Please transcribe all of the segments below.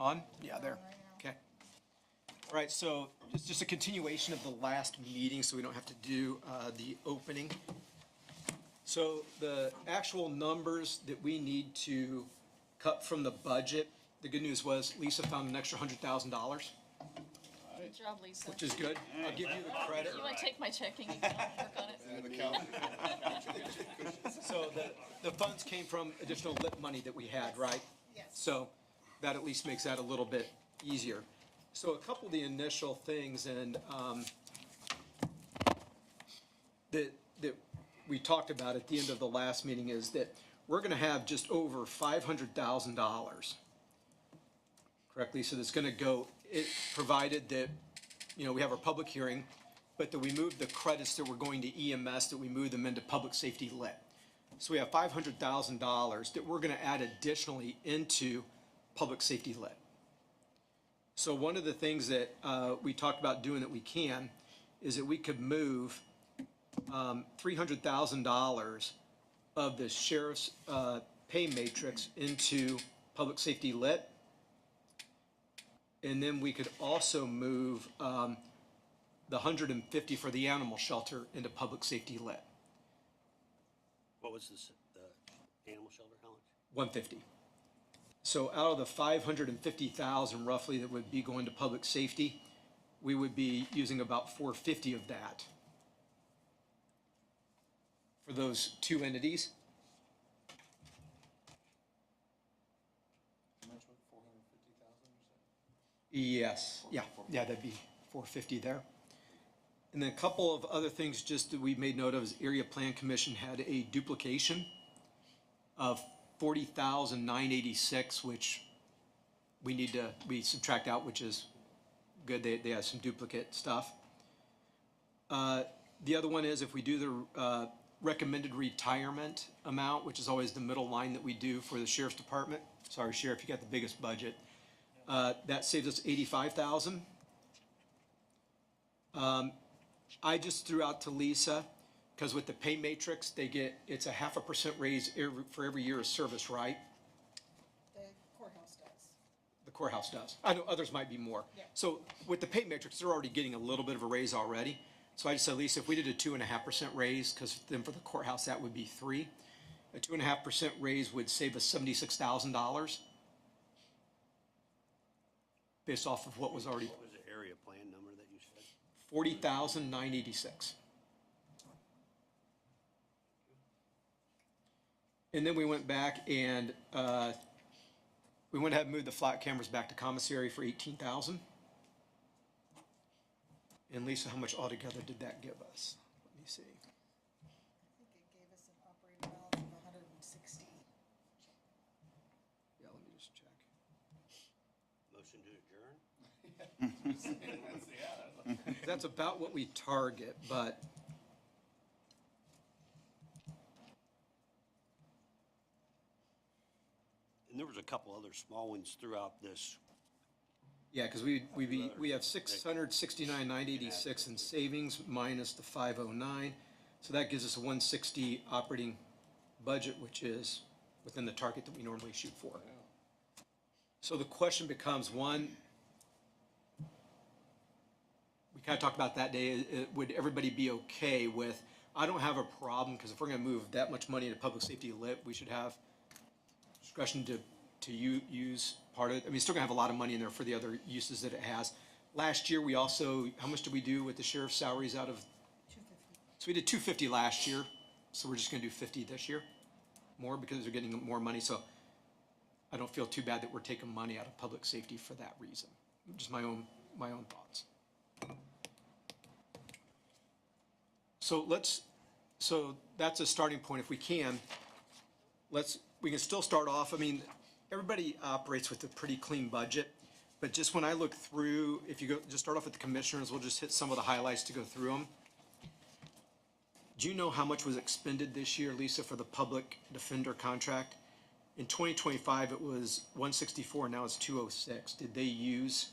On? Yeah, there. Okay. All right, so it's just a continuation of the last meeting, so we don't have to do the opening. So the actual numbers that we need to cut from the budget, the good news was Lisa found an extra $100,000, Good job, Lisa. which is good. I'll give you the credit. You want to take my checking account and work on it? So the funds came from additional LIP money that we had, right? Yes. So that at least makes that a little bit easier. So a couple of the initial things and that we talked about at the end of the last meeting is that we're going to have just over $500,000. Correct, Lisa? That's going to go, it provided that, we have our public hearing, but that we move the credits that were going to EMS, that we move them into public safety lit. So we have $500,000 that we're going to add additionally into public safety lit. So one of the things that we talked about doing that we can is that we could move $300,000 of the sheriff's pay matrix into public safety lit. And then we could also move the 150 for the animal shelter into public safety lit. What was this, the animal shelter, how much? 150. So out of the 550,000 roughly that would be going to public safety, we would be using about 450 of that for those two entities. How much was 450,000 you said? Yes, yeah, that'd be 450 there. And then a couple of other things just that we made note of is Area Plan Commission had a duplication of 40,986, which we subtract out, which is good. They have some duplicate stuff. The other one is if we do the recommended retirement amount, which is always the middle line that we do for the sheriff's department. Sorry, Sheriff, you got the biggest budget. That saves us 85,000. I just threw out to Lisa, because with the pay matrix, it's a 0.5% raise for every year of service, right? The courthouse does. The courthouse does. I know others might be more. Yeah. So with the pay matrix, they're already getting a little bit of a raise already. So I just said, Lisa, if we did a 2.5% raise, because then for the courthouse, that would be 3%. A 2.5% raise would save us $76,000 based off of what was already What was the area plan number that you said? 40,986. And then we went back and we went ahead and moved the flat cameras back to commissary for 18,000. And Lisa, how much altogether did that give us? Let me see. I think it gave us an operating balance of 160. Yeah, let me just check. Motion to adjourn? That's about what we target, but And there was a couple other small ones throughout this. yeah, because we have 669,986 in savings minus the 509. So that gives us a 160 operating budget, which is within the target that we normally shoot for. So the question becomes, one, we kind of talked about that day, would everybody be okay with, I don't have a problem, because if we're going to move that much money into public safety lit, we should have discretion to use part of it. I mean, it's still going to have a lot of money in there for the other uses that it has. Last year, we also, how much did we do with the sheriff's salaries out of? 250. So we did 250 last year, so we're just going to do 50 this year, more because they're getting more money. So I don't feel too bad that we're taking money out of public safety for that reason. Just my own thoughts. So that's a starting point. If we can, we can still start off. I mean, everybody operates with a pretty clean budget, but just when I look through, if you just start off with the commissioners, we'll just hit some of the highlights to go through them. Do you know how much was expended this year, Lisa, for the public defender contract? In 2025, it was 164, now it's 206. Did they use?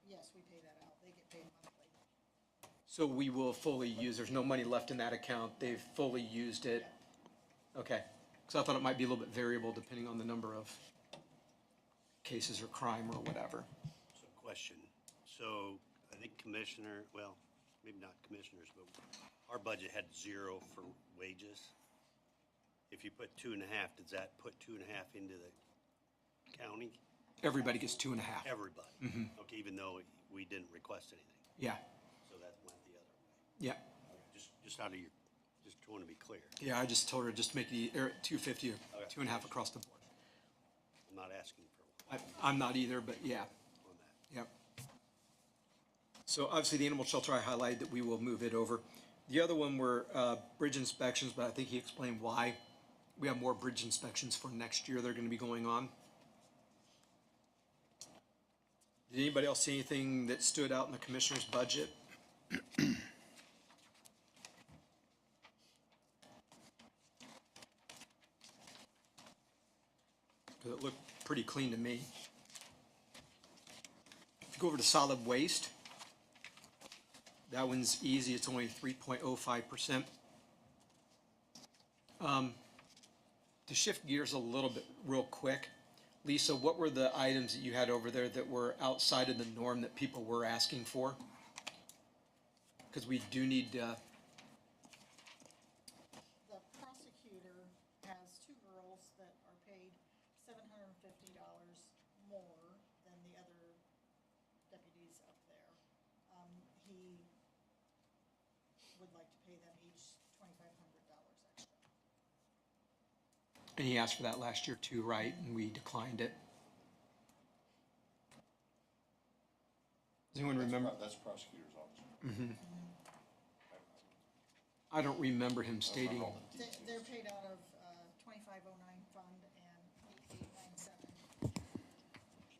Yes, we pay that out. They get paid monthly. So we will fully use, there's no money left in that account, they've fully used it? Okay, because I thought it might be a little bit variable depending on the number of cases or crime or whatever. So question, so I think commissioner, well, maybe not commissioners, but our budget had 0 for wages. If you put 2.5, does that put 2.5 into the county? Everybody gets 2.5. Everybody? Okay, even though we didn't request anything, Yeah, so that went the other way. yeah. Just out of your, just want to be clear. Yeah, I just told her just make it 250 or 2.5 across the board. I'm not asking for I'm not either, but yeah, on that. yep. So obviously the animal shelter, I highlighted that we will move it over. The other one were bridge inspections, but I think he explained why. We have more bridge inspections for next year. They're going to be going on. Did anybody else see anything that stood out in the commissioner's budget? 'Cause it looked pretty clean to me. If you go over to solid waste, that one's easy. It's only 3.05%. To shift gears a little bit real quick, Lisa, what were the items that you had over there that were outside of the norm that people were asking for? Because we do need, The prosecutor has two girls that are paid $750 more than the other deputies up there. He would like to pay them each $2,500 extra. and he asked for that last year too, right? And we declined it. Does anyone remember? That's prosecutor's office. I don't remember him I don't stating. remember all the They- details. They're paid out of 2509 fund and 8897. So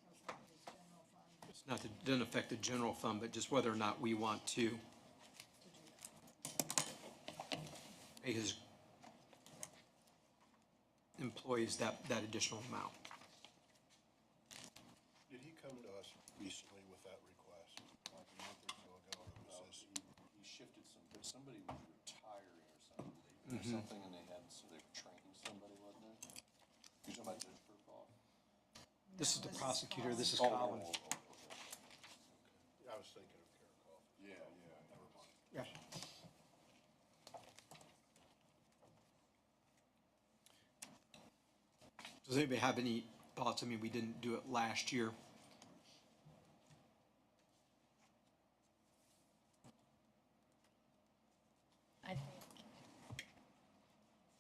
it's not his general fund It's not that it doesn't affect the general fund, but just whether or not we want to to do that. pay his employees that additional amount. Did he come to us recently with that request, like a month or so ago, or was this? He shifted but somebody was retiring or something, and they had, so they were training somebody, wasn't it? You're talking about Jennifer Paul? This is the prosecutor, this is Oh, Colin. okay. I was thinking of Karakov. Yeah, never mind. Yeah. Does anybody have any thoughts? I mean, we didn't do it last year.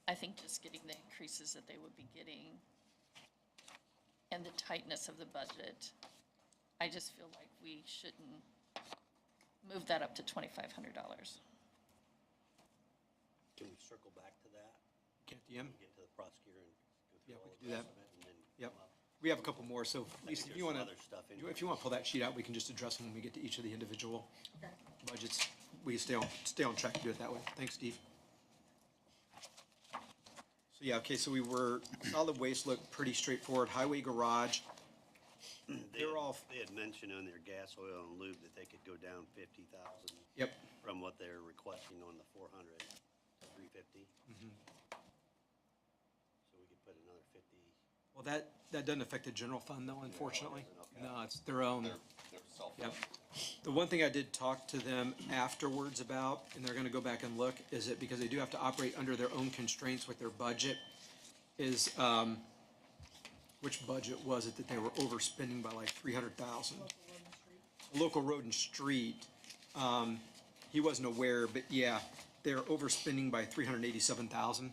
I think just getting the increases that they would be getting and the tightness of the budget, I just feel like we shouldn't move that up to $2,500. Can we circle back to that? At the end? Get to the prosecutor and Yeah, go we through can all do the that. rest of it and then Yep. come up? We have a couple more, so I Lisa, think if you there's want some other stuff in to, here. if you want to pull that sheet out, we can just address them when we get to each of the individual Okay. budgets. We stay on track to do it that way. Thanks, Steve. So yeah, okay, so we were, solid waste looked pretty straightforward. Highway garage, they're all, They had mentioned on their gas, oil, and lube that they could go down 50,000 yep, from what they're requesting on the 400 to 350. So we could put another 50. well, that doesn't affect the general fund though, unfortunately. Okay. No, it's their own. They're self. Yep. The one thing I did talk to them afterwards about, and they're gonna go back and look, is that because they do have to operate under their own constraints with their budget, is, which budget was it that they were overspending by like 300,000? Local road and street. Local road and street, he wasn't aware, but yeah, they're overspending by 387,000.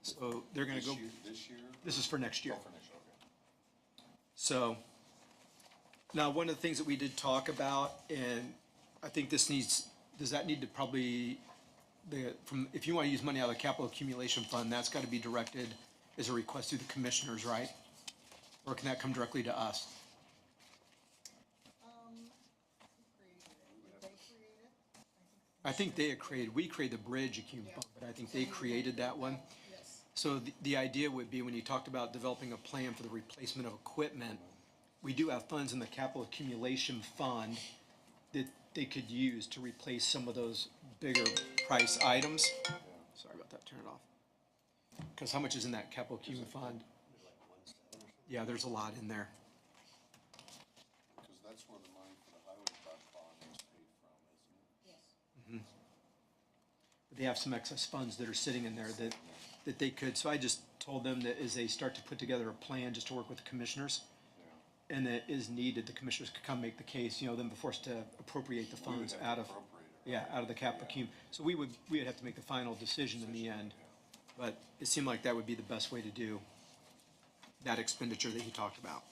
So they're gonna go, This year? this is for next year. Oh, for next year, okay. So, now, one of the things that we did talk about, and I think this needs, does that need to probably, if you want to use money out of the capital accumulation fund, that's got to be directed as a request through the commissioners, right? Or can that come directly to us? Who created it? Did they create it? I think they had created, we created the bridge accumulation fund, but I think they created that one. Yes. So the idea would be when you talked about developing a plan for the replacement of equipment, we do have funds in the capital accumulation fund that they could use to replace some of those bigger price items. Sorry about that, turn it off. Because how much is in that capital accumulation fund? Like 1.7 or something. Yeah, there's a lot in there. They have some excess funds that are sitting in there that they could, so I just told them that as they start to put together a plan, just to work with the commissioners, and that is needed, the commissioners could come make the case, then before us to appropriate the We would funds have to out of, appropriate it, out of the capital account. So we'd have to make the final decision in the end, but it seemed like that would be the best way to do that expenditure that he talked about.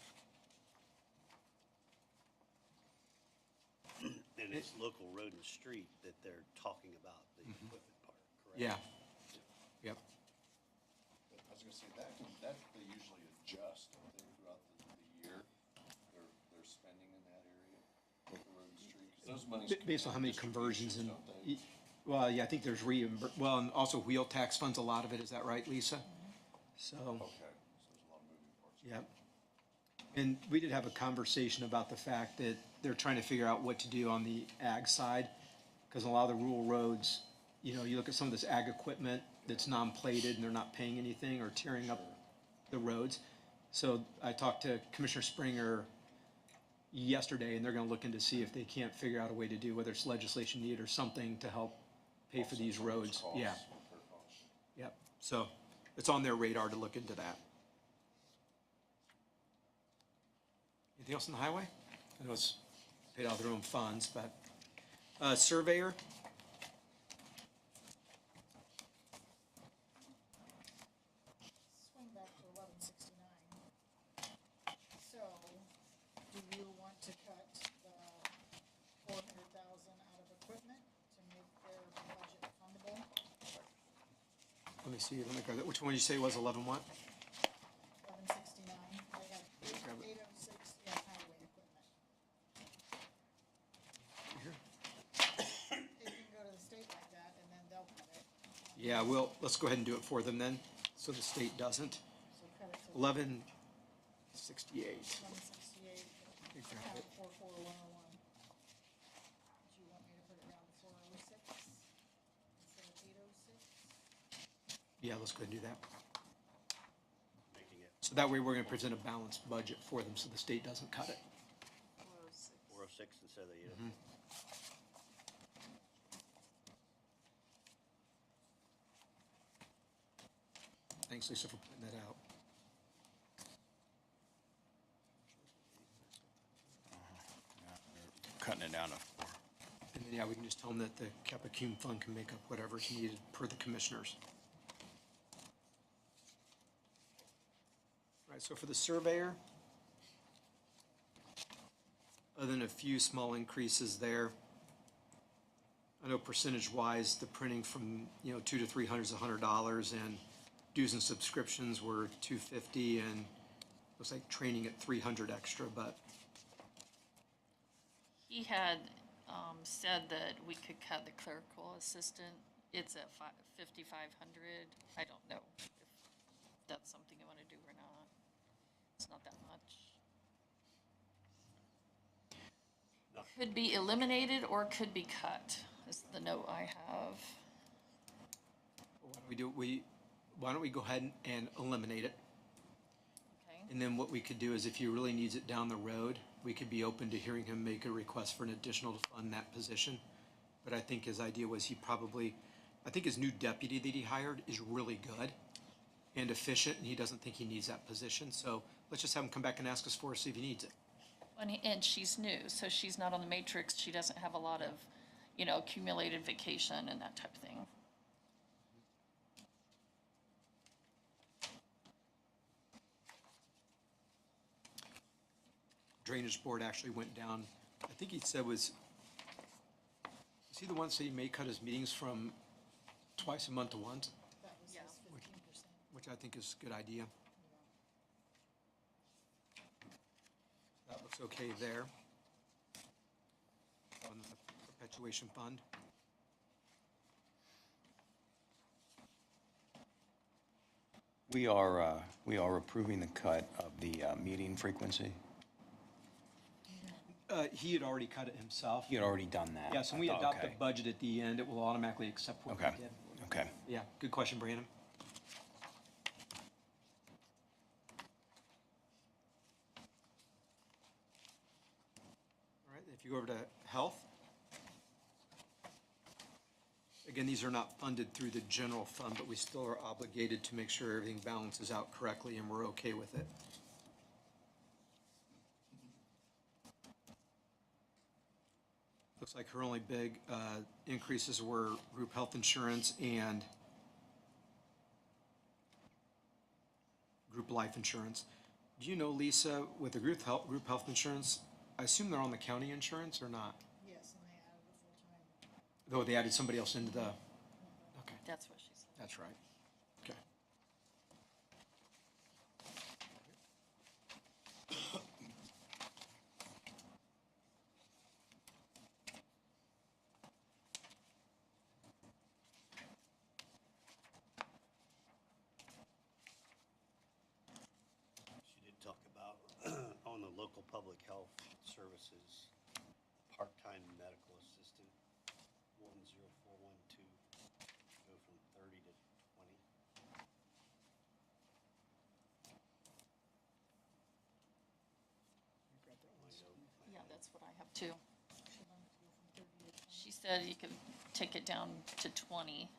And it's local road and street that they're talking about, the equipment part, correct? Yeah. Yep. But I was gonna say, that they usually adjust, don't they, throughout the year, their spending in that area, local road and street, 'cause those monies. Based on how many come in conversions and, distributions, don't they? well, yeah, I think there's and also wheel tax funds, a lot of it, is that right, Lisa? So, Okay, so there's a lot of moving parts. yep. And we did have a conversation about the fact that they're trying to figure out what to do on the ag side, because a lot of the rural roads, you look at some of this ag equipment that's non-plated and they're not paying anything or tearing up the roads. So I talked to Commissioner Springer yesterday, and they're gonna look into see if they can't figure out a way to do, whether it's legislation needed or something to help pay for these roads. Yeah, Repair costs. yep. So it's on their radar to look into that. Anything else on the highway? I know it's paid out of their own funds, but, surveyor? Swing back to 1169. So, do you want to cut the 400,000 out of equipment to make their budget fundable? Let me see, which one did you say was 11 what? 1169, they have Grab it. 806 in highway equipment. Here. It can go to the state like that, and then they'll cut it. Yeah, let's go ahead and do it for them then, so the state doesn't. So cut it to 1168. 1168, You grab account it. 44101. Do you want me to put it down to 406 instead of 806? Yeah, let's go ahead and do that. Making it So that way we're gonna present a balanced budget for them, so the state doesn't cut it. 406 instead of the 806. Thanks, Lisa, for putting that out. Cutting it down to And then, yeah, we can just tell them that the capital account fund can make up whatever is needed per the commissioners. All right, so for the surveyor, other than a few small increases there, I know percentage-wise, the printing from, 2 to 300 is $100, and dues and subscriptions were $250, and looks like training at 300 extra, but He had said that we could cut the clerical assistant. It's at 5,500. I don't know if that's something you want to do or not. It's not that much. Could be eliminated or could be cut, is the note I have. why don't we go ahead and eliminate it? Okay, And then what we could do is if he really needs it down the road, we could be open to hearing him make a request for an additional to fund that position. But I think his idea was I think his new deputy that he hired is really good and efficient, and he doesn't think he needs that position. So let's just have him come back and ask us for it, see if he needs it. and she's new, so she's not on the matrix. She doesn't have a lot of, accumulated vacation and that type of thing. Drainage board actually went down, I think he said was he the one that said he may cut his meetings from twice a month to once, That was Yeah. his 15%. which I think is a good idea. That looks okay there. On the perpetuation fund. We are approving the cut of the meeting frequency. He had already cut it himself. You had already done that. Yes, when I we thought, adopt the okay. budget at the end, it will automatically accept what we Okay, did. okay. Yeah, good question, Brandon. All right, if you go over to health. Again, these are not funded through the general fund, but we still are obligated to make sure everything balances out correctly and we're okay with it. Looks like her only big increases were group health insurance and group life insurance. Do you know, Lisa, with the group health insurance, I assume they're on the county insurance or not? Yes, and they added a full-time. Though they added somebody else into the, okay, That's what she said. that's right. Okay. She did talk about, on the local public health services, part-time medical assistant, 10412, go from 30 to 20. Yeah, that's what I have too. She wanted to go from 30 to 20. She said you could take it down to 20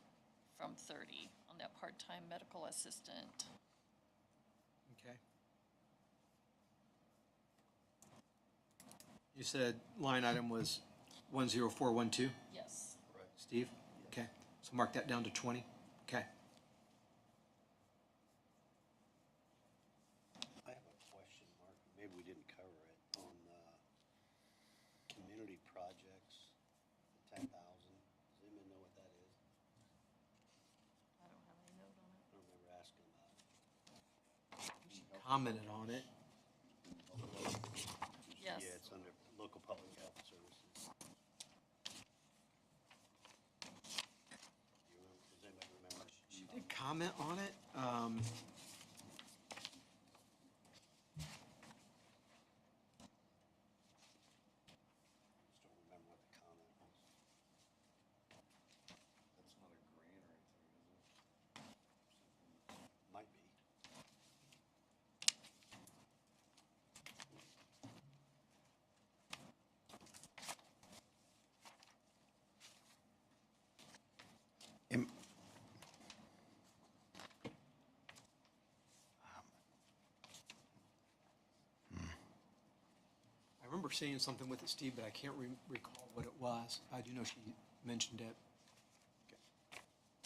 from 30 on that part-time medical assistant. Okay. You said line item was 10412, Yes. Steve? Okay, so mark that down to 20. Okay. I have a question, Mark, maybe we didn't cover it, on community projects, the 10,000. Does anyone know what that is? I don't have any note on it. I don't remember asking about it. Commented on it. Yes. Yeah, it's under local public health services. Do you remember, does anybody remember? She did comment on it. Just don't remember what the comment was. That's not a grant or anything, is it? Might be. Am- I remember saying something with it, Steve, but I can't recall what it was. I do know she mentioned it. Okay.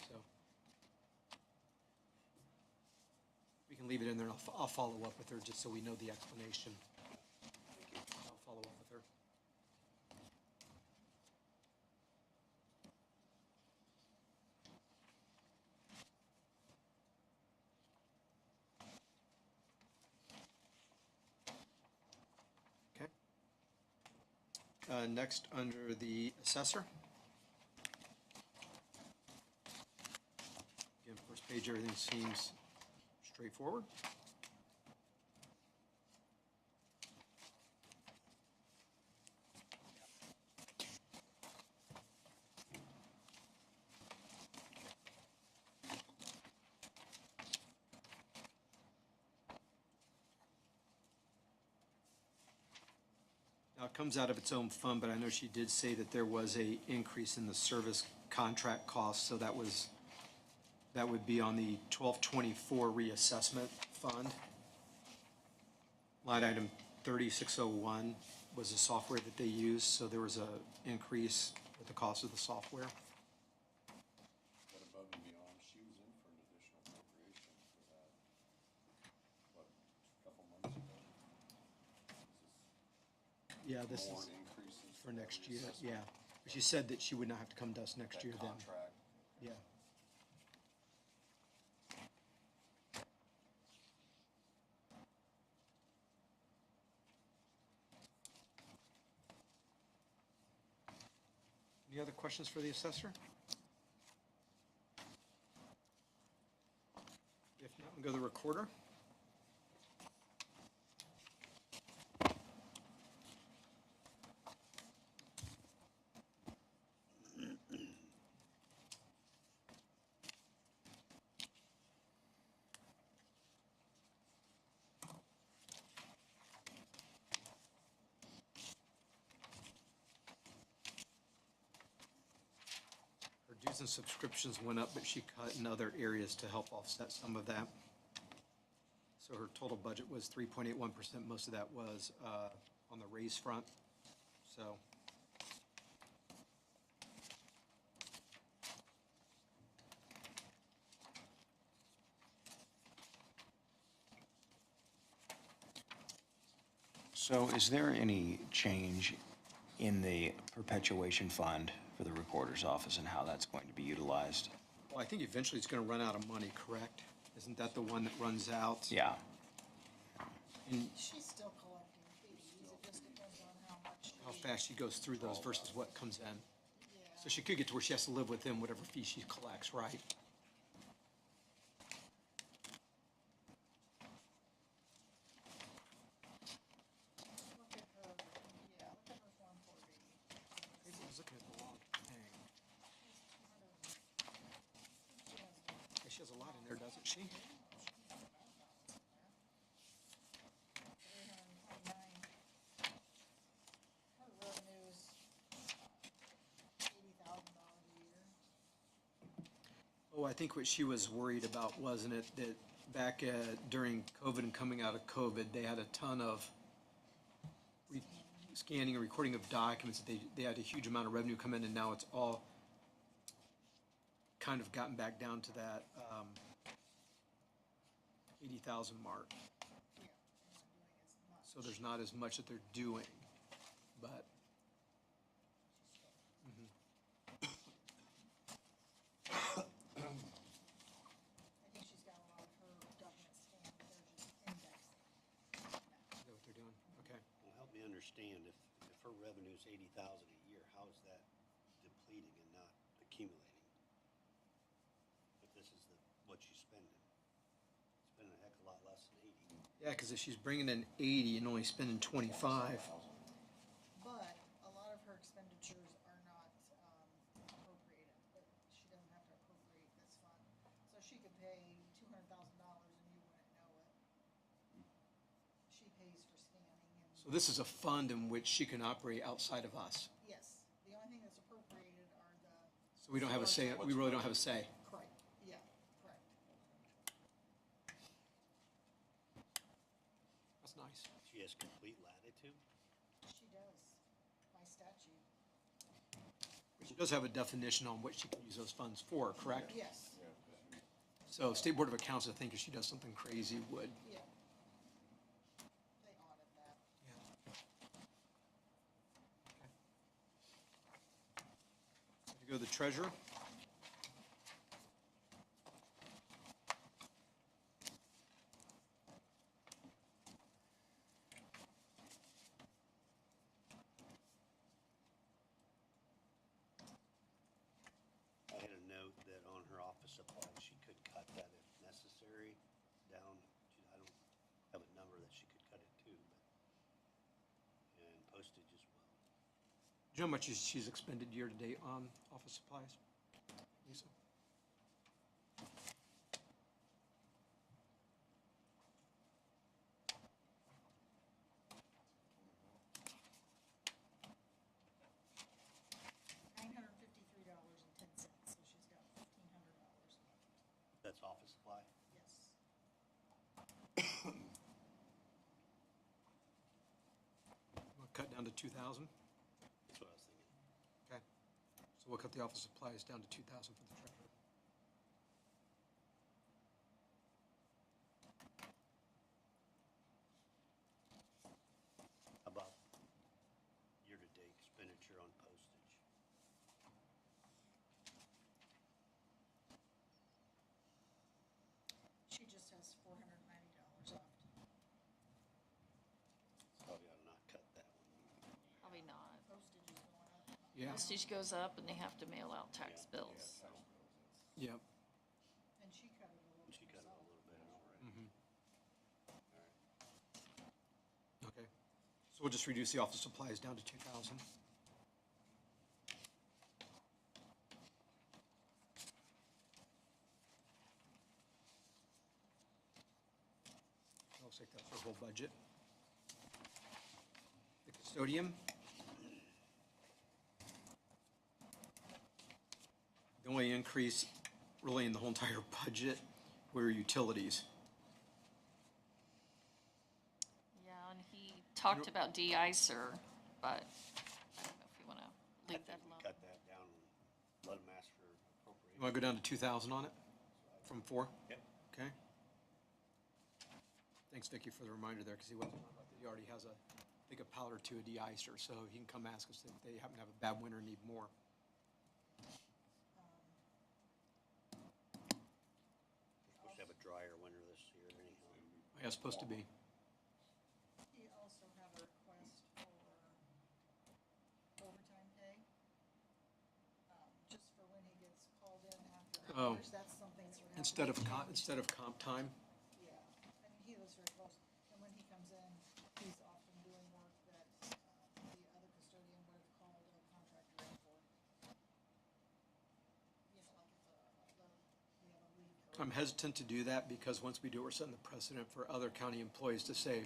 So. We can leave it in there, and I'll follow up with her, just so we know the explanation. I'll follow up with her. Okay. Next, under the assessor. Again, first page, everything seems straightforward. Now, it comes out of its own fund, but I know she did say that there was a increase in the service contract cost, so that would be on the 1224 reassessment fund. Line item 3601 was the software that they used, so there was a increase with the cost of the software. But above and beyond, she was in for an additional appropriation for that, what, a couple months ago? Yeah, this More is increases for next year, reassessment, yeah. She said that she would not have to come to us next that year then. contract. Yeah. Any other questions for the assessor? If not, we'll go to the recorder. Her dues and and subscriptions went up, but she cut in other areas to help offset some of that. So her total budget was 3.81%. Most of that was on the raise front, so. So is there any change in the perpetuation fund for the recorder's office and how that's going to be utilized? Well, I think eventually it's gonna run out of money, correct? Isn't that the one that runs out? Yeah, And She's still collecting fees, it just depends on how much. how fast she goes through those versus what comes in. Yeah. So she could get to where she has to live within whatever fee she collects, right? Look at her, yeah, look at her Form 480. Maybe I was looking at the wrong thing. She has a lot in there, doesn't she? 329. Her revenue's $80,000 a year. Oh, I think what she was worried about, wasn't it, that back during COVID and coming out of COVID, they had a ton of scanning and recording of documents. They had a huge amount of revenue come in, and now it's all kind of gotten back down to that 80,000 mark. Yeah, they're not doing as much. So there's not as much that they're doing, but. I think she's got a lot of her documents scanned, they're just indexing. Is that what they're doing? Okay. Well, help me understand, if her revenue's 80,000 a year, how is that depleting and not accumulating? If this is what she's spending. Spending a heck of a lot less than 80. Yeah, because if she's bringing in 80 and only spending 25, But a lot of her expenditures are not appropriated, but she doesn't have to appropriate this fund. So she could pay $200,000 and you wouldn't know it. She pays for scanning so and, this is a fund in which she can operate outside of us. yes, the only thing that's appropriated are the, So we don't have a say, we really don't have a say. correct, yeah, correct. That's nice. She has complete latitude? She does, by statute. She does have a definition on what she can use those funds for, correct? Yes, So State Board of Accounts, I think if she does something crazy, would. yeah. They audit that. You go to the treasurer. I had a note that on her office supplies, she could cut that if necessary down. I don't have a number that she could cut it to, but, and postage as well. Do you know how much she's expended year-to-date on office supplies? Lisa? $953.10, so she's got $1,500 left. That's office supply? Yes. We'll cut down to 2,000? That's what I was thinking. Okay. So we'll cut the office supplies down to 2,000 for the treasurer. How about year-to-date expenditure on postage? She just has $490 left. Probably ought to not cut that one. Probably not. Postage is going up. Yeah, Postage goes up and they have to mail out tax bills. yep. And she cut it a little She bit cut it a herself. little bit already. Okay. So we'll just reduce the office supplies down to 2,000. Looks like that's our whole budget. The custodian. The only increase really in the whole entire budget were utilities. Yeah, and he talked about de-icer, but I don't know if you wanna I leave think that we alone. cut that down and let them ask for You appropriation. wanna go down to 2,000 on it from 4? Yep. Okay. Thanks, Vicky, for the reminder there, because he wasn't, he already has a, I think a pallet or two of de-icer, so he can come ask us if they happen to have a bad winter and need more. We're supposed to have a drier winter this year anyhow. Yeah, it's supposed to be. He also had a request for overtime pay. Just for when he gets called in after Oh. hours, that's something that would have to Instead be of comp, changed. instead of comp time? Yeah, I mean, he lives very close, and when he comes in, he's often doing work that, the other custodian would have called a contractor in for. You know, like if, we have a leak or. I'm hesitant to do that because once we do it, we're setting the precedent for other county employees to say,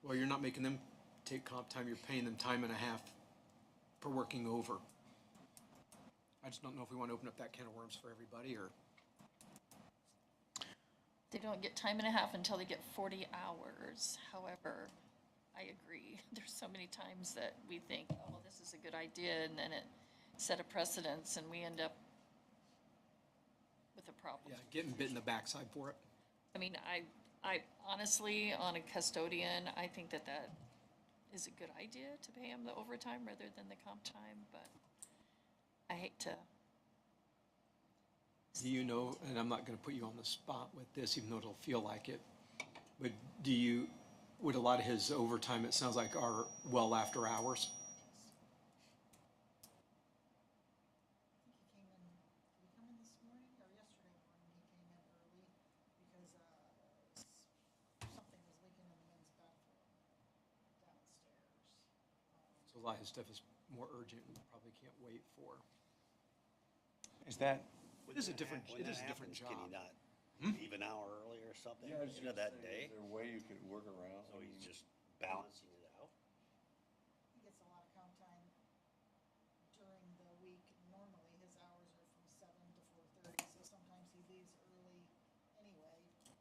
well, you're not making them take comp time, you're paying them time and a half for working over. I just don't know if we want to open up that can of worms for everybody or, They don't get time and a half until they get 40 hours. However, I agree. There's so many times that we think, oh, well, this is a good idea, and then it set a precedence, and we end up with a problem. yeah, getting bit in the backside for it. I mean, I honestly, on a custodian, I think that that is a good idea to pay him the overtime rather than the comp time, but I hate to, Do you know, and I'm not gonna put you on the spot with this, even though it'll feel like it, but do you, would a lot of his overtime, it sounds like, are well after hours? I think he came in, did he come in this morning or yesterday morning? He came in early because, something was leaking in the men's bathroom downstairs. So a lot of his stuff is more urgent and probably can't wait for. Is that, It is a different, When it is that a different happens, job. Can you not leave an hour early or something, Yeah, I was end of gonna that say, day? Is there a way you could work around? So he's just balancing it out? He gets a lot of comp time during the week. Normally, his hours are from 7 to 4:30, so sometimes he leaves early anyway. So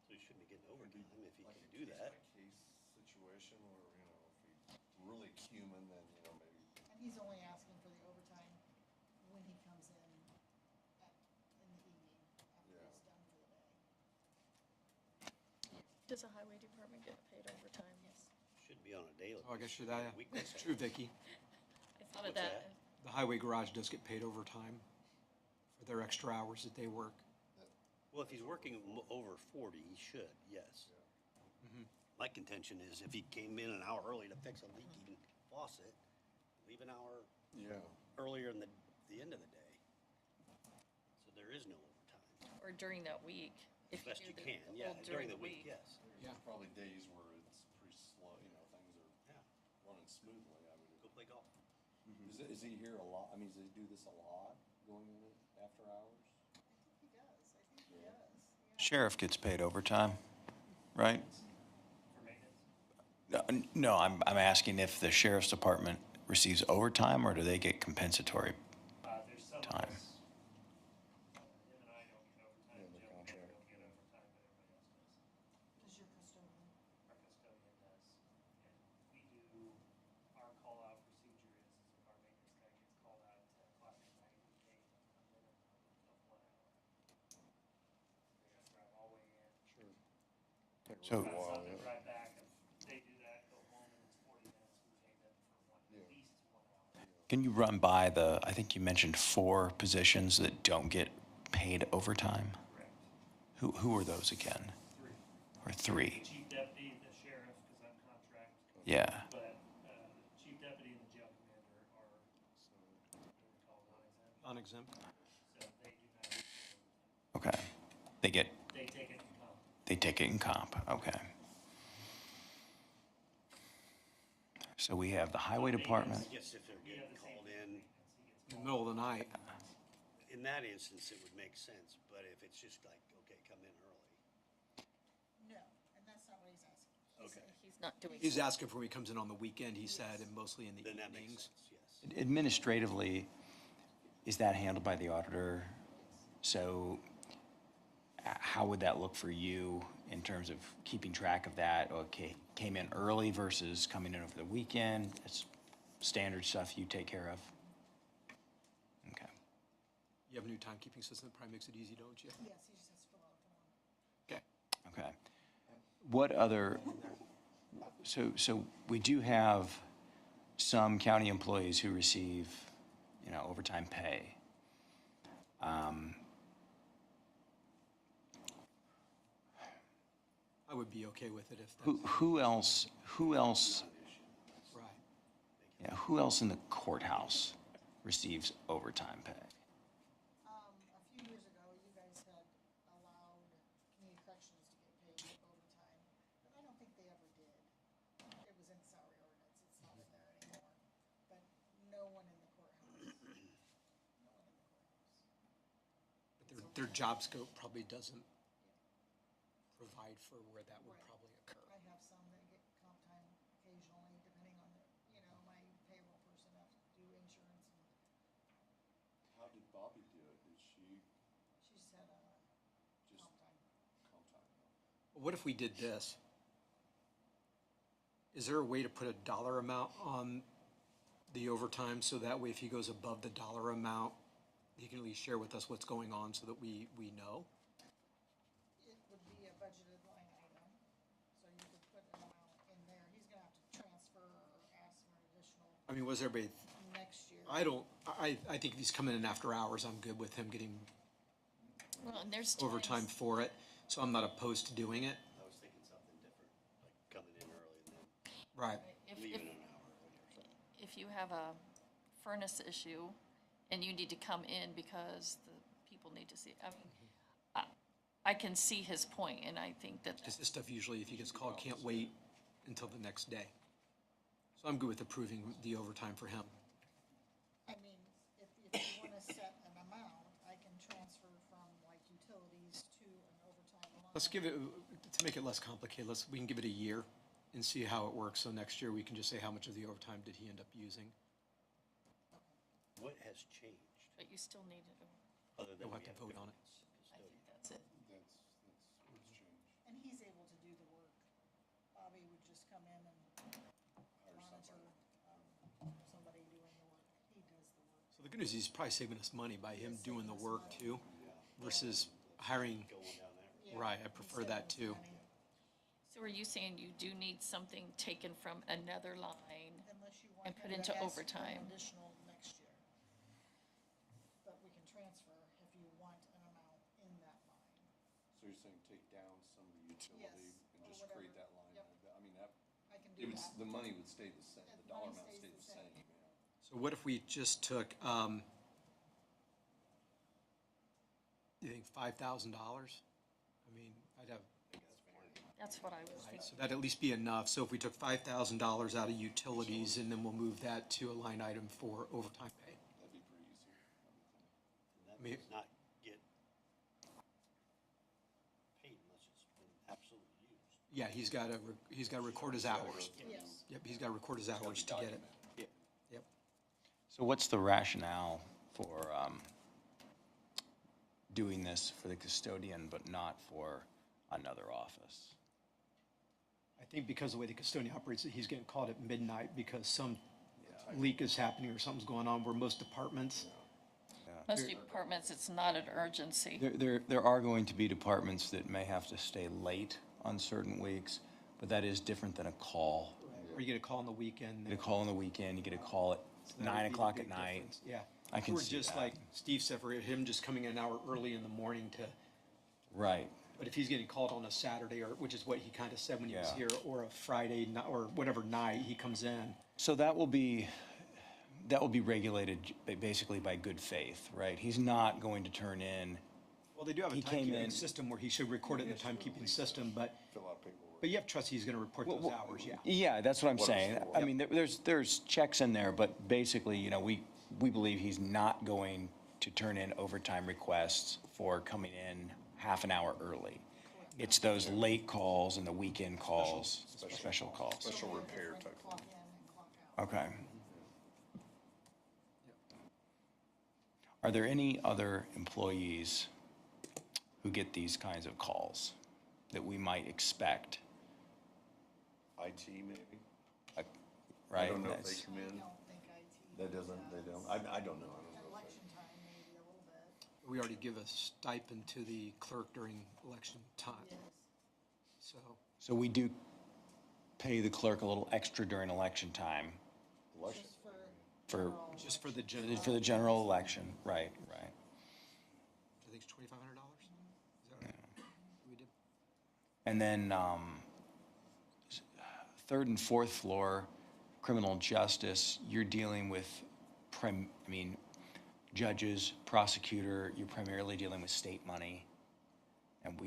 he shouldn't be getting overtime if he Like can a do that. case-by-case situation where, if he's really human, then, maybe. And he's only asking for the overtime when he comes in in the evening after Yeah. he's done for the day. does the highway department get paid overtime? Yes. Should be on a daily. Oh, I guess basis, you're that, weekly that's basis. true, Vicky. I thought of What's that. that? The highway garage does get paid overtime for their extra hours that they work. Well, if he's working over 40, he should, yes. My contention is if he came in an hour early to fix a leaking faucet, leave an hour Yeah. earlier in the end of the day. So there is no overtime. Or during that week. As if best do you the can, whole yeah, during the week, week. yes. Yeah. There's probably days where it's pretty slow, things are Yeah, running smoothly, I would. go play golf. Is he here a lot? I mean, does he do this a lot, going in it after hours? I think he does, yeah. sheriff gets paid overtime, right? No, I'm asking if the sheriff's department receives overtime or do they get compensatory? There's some of Time. us, him and I don't get overtime, Yeah, the Jim and I contract. don't get overtime, but everybody else does. Does your custodian? Our custodian does. And we do, our call-out procedure is if our maintenance guy gets called out at 10 o'clock at night, we pay him a minimum of 1 hour. They gotta drive all the way in. Sure. So- Got something to drive back, if they do that, go home and it's 40 minutes, we pay them for Yeah. at least 1 hour. Can you run by I think you mentioned 4 positions that don't get paid overtime? Correct. Who are those again? 3. Or 3? The chief deputy, the sheriff, because I'm contract, Yeah, but the chief deputy and the jail commander are, what do we call it, non-exempt, Non-exempt? so they do not get paid overtime. okay. They They take it from comp. take it in comp, okay. So we have the highway department. I guess if they're We have getting the same called thing in, with maintenance. He gets In the middle of the night. in that instance, it would make sense, but if it's just like, okay, come in early. No, and that's not what he's asking. Okay. He's not doing. He's asking for when he comes in on the weekend, he said, and mostly in the Then that makes evenings. sense, yes. Administratively, is that handled by the auditor? So how would that look for you in terms of keeping track of that? Okay, came in early versus coming in over the weekend? It's standard stuff you take care of? Okay. You have a new timekeeping system that probably makes it easy, don't you? Yes, he just has to fill out a form. Okay. Okay. What other, so we do have some county employees who receive, overtime pay. I would be okay with it if Who, that's, who else, right. yeah, who else in the courthouse receives overtime pay? A few years ago, you guys had allowed community corrections to get paid overtime, but I don't think they ever did. It was in the salary ordinance, it's not in there anymore, but no one in the courthouse. No one in the courthouse. But their job scope probably doesn't provide for where that would Right. probably occur. I have some that get comp time occasionally, depending on my payroll person has to do insurance, and How did Bobby do it? Did she she's had just comp time. comp time? What if we did this? Is there a way to put a dollar amount on the overtime, so that way if he goes above the dollar amount, he can at least share with us what's going on so that we know? It would be a budgeted line item, so you could put an amount in there. He's gonna have to transfer or ask for an additional I mean, was everybody, next year. I think if he's coming in after hours, I'm good with him getting Well, and there's overtime times, for it, so I'm not opposed to doing it. I was thinking something different, like coming in early and then Right. if, leaving if, an hour early or something. if you have a furnace issue and you need to come in because the people need to see, I can see his point, and I think that, Because this stuff usually, if he gets called, can't wait until the next day. So I'm good with approving the overtime for him. I mean, if you wanna set an amount, I can transfer from like utilities to an overtime line. Let's give it, to make it less complicated, we can give it a year and see how it works. So next year, we can just say how much of the overtime did he end up using. What has changed, but you still need it. other than We'll we have to have vote on it. I think that's it. That's what's changed. And he's able to do the work. Bobby would just come in and monitor, somebody doing the work. He does the work. So the good news is he's probably saving us money by him doing the work too, versus hiring. going down there. Yeah, Right, I he prefer saves that us too. money, So are you saying you do need something taken from another line? Unless you want And put him into to ask for an overtime. additional next year. But we can transfer if you want an amount in that line. So you're saying take down some of the utility Yes, and or just create whatever. that line? Yep. I mean, that, I can it do would, that. the money would stay the same, Yeah, the the dollar money amount stays stayed the the same. same, yeah. So what if we just took, you think $5,000? I mean, I'd have, That's what I was right, thinking. so that'd at least be enough. So if we took $5,000 out of utilities, and then we'll move that to a line item for overtime pay. That'd be pretty easy, I would think. And that Me- does not get paid unless it's been absolutely used. Yeah, he's got to record his hours. Yes. Yep, he's got to record his hours to get it. Yep. So what's the rationale for doing this for the custodian, but not for another office? I think because of the way the custodian operates, that he's getting called at midnight because some leak is happening or something's going on, where most departments, Most departments, it's not an urgency. There are going to be departments that may have to stay late on certain weeks, but that is different than a call. or you get a call on the weekend. You get a call on the weekend, you get a call at that would be 9 the o'clock big at night. difference. Yeah. I can Or see just that. like Steve said, for him just coming in an hour early in the morning to, Right. but if he's getting called on a Saturday, or, which is what he kind of said when he was Yeah. here, or a Friday, or whatever night he comes in. So that will be regulated basically by good faith, right? He's not going to turn in, Well, they do have a He came in- timekeeping system where he should record it in the timekeeping system, but Fill out paperwork. you have to trust he's gonna report those hours, yeah. yeah, that's what I'm What it's saying. for. I mean, there's checks in there, but basically, we believe he's not going to turn in overtime requests for coming in half an hour early. It's those late calls and the weekend calls, special calls. Special It'll be a repair different type Clock thing. in and clock out. Okay. Are there any other employees who get these kinds of calls that we might expect, IT maybe? right? I don't know if That's- they come I in. don't think IT. That doesn't, they don't, I don't know. I don't know At if election time, maybe a little bit, We already give a stipend to the clerk during election time, yes. so. So we do pay the clerk a little extra during election time they, election. Just for. for, general- Just for the general, for the general election, right, right. I think it's $2,500? Is that right? We did, And then, third and fourth floor, criminal justice, you're dealing with judges, prosecutor, you're primarily dealing with state money. And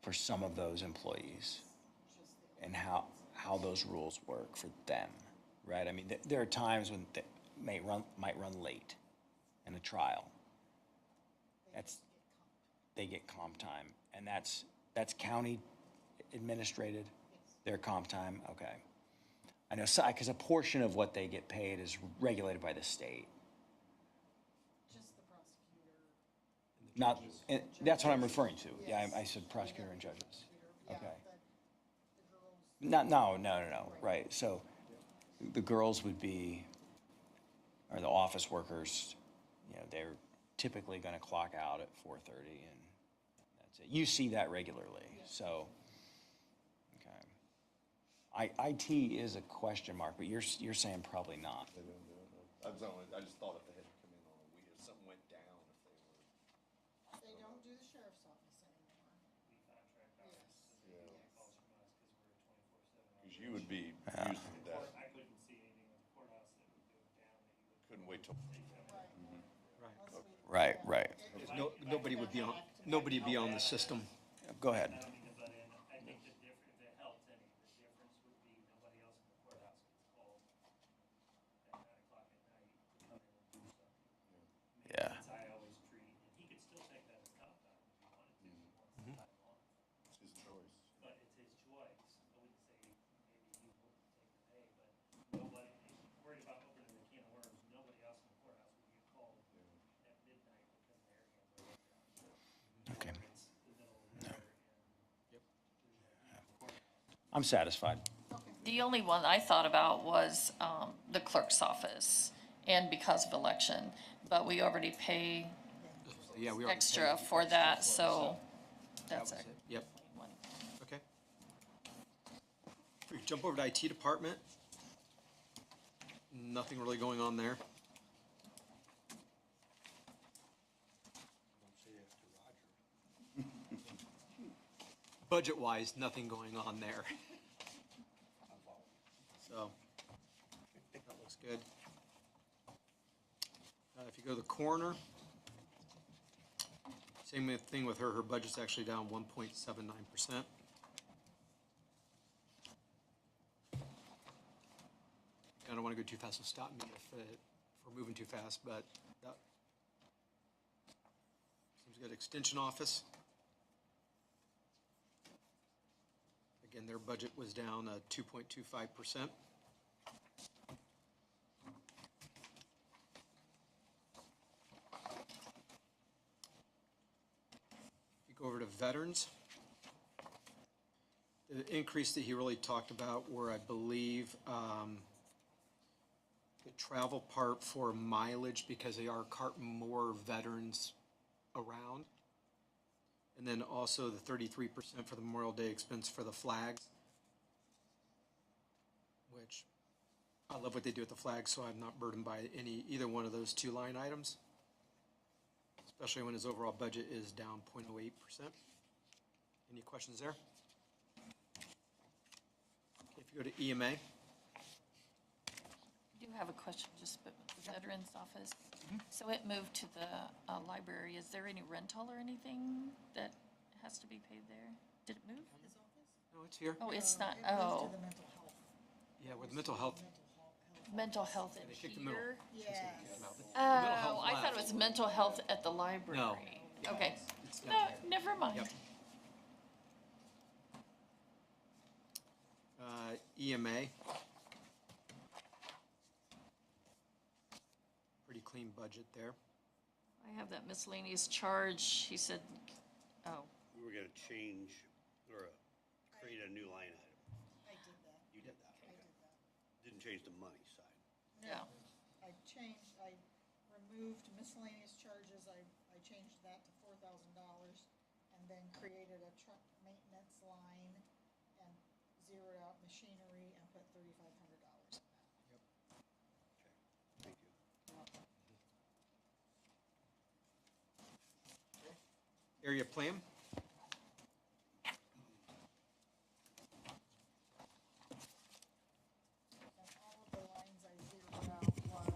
for some of those employees, and how those rules work for them, right? I mean, there are times when they might run late in a trial. They get comp time, and that's county administrated, their comp time, okay. I know, because a portion of what they get paid is regulated by the state. Just the prosecutor. Not, and that's what I'm referring to, yeah, I said prosecutor and judges, Yeah, okay. the girls. No, right, so the girls would be, or the office workers, they're typically gonna clock out at 4:30 and that's it. You see that regularly, so, okay. IT is a question mark, but you're saying probably not. They don't do it. I just thought if they had to come in on a week, if something went down, if they were. They don't do the sheriff's office anymore. We contract out, Yes. and they get calls from us because we're a 24/7. Cause you would be Yeah. using that, I couldn't see anything with the courthouse that would go down that you would. couldn't wait till, Right. right. Unless we- Right. Nobody would be on the system. Go ahead. I don't mean to butt in, I think the difference, if it helps any, the difference would be nobody else in the courthouse gets called at 9 o'clock at night to come in and do something. Yeah. That's how I always treat, and he could still take that as comp time if he wanted to, if he wants the time off. it's his choice. But it's his choice. I wouldn't say maybe he wouldn't take the pay, but nobody, if you're worried about opening the can of worms, nobody else in the courthouse would get called at midnight because their hands are down. Okay. Or it's the middle of the winter and. I'm satisfied. The only one I thought about was the clerk's office, and because of election, but we already pay Yeah, we already extra paid. for that, so That that's was a it. Yep, one. okay. We jump over to IT department. Nothing really going on there. Budget-wise, nothing going on there. So, that looks good. If you go to the coroner, same thing with her budget's actually down 1.79%. I don't want to go too fast, so stop me if we're moving too fast, but that seems good. Extension office. Again, their budget was down 2.25%. You go over to veterans. The increase that he really talked about were, I believe, the travel part for mileage because they are carting more veterans around. And then also the 33% for the Memorial Day expense for the flags, which I love what they do with the flags, so I'm not burdened by either one of those two line items, especially when his overall budget is down 0.08%. Any questions there? Okay, if you go to EMA. I do have a question, just about the Veterans Office. So it moved to the library. Is there any rental or anything that has to be paid there? Did it move? His office? No, it's here. Oh, it's not, It moved oh, to the mental health. Yeah, with mental health. mental health They in kicked the middle. here? Yes. Oh, I thought it was mental health at the library. No. Okay, It's down no, there. never mind. Yep. EMA. Pretty clean budget there. I have that miscellaneous charge, he said, oh, We were gonna change, or create a new line item. I did that, You did that, I okay. did that. Didn't change the money side. yeah. I removed miscellaneous charges, I changed that to $4,000, and then created a truck maintenance line and zeroed out machinery and put $3,500 in that. Thank you. Area plan? And all of the lines I zeroed out was,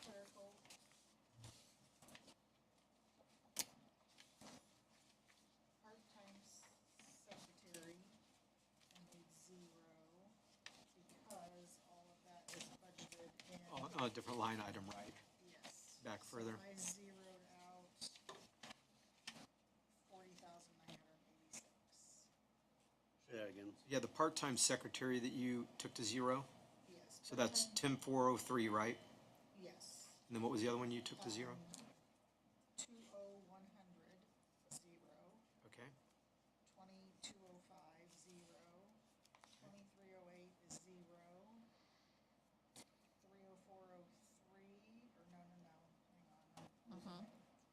clerical. Part-time secretary, I made 0, because all of that is budgeted in, On a different line item, right? yes. Back So further. I zeroed out 40,986. Say that again. Yeah, the part-time secretary that you took to 0, Yes. so that's part-time- 10,403, right? Yes. And then what was the other one you took to 0? 20100, 0, Okay, 2205, 0, 2308 is 0, 30403, or no, hang on. I'm losing it.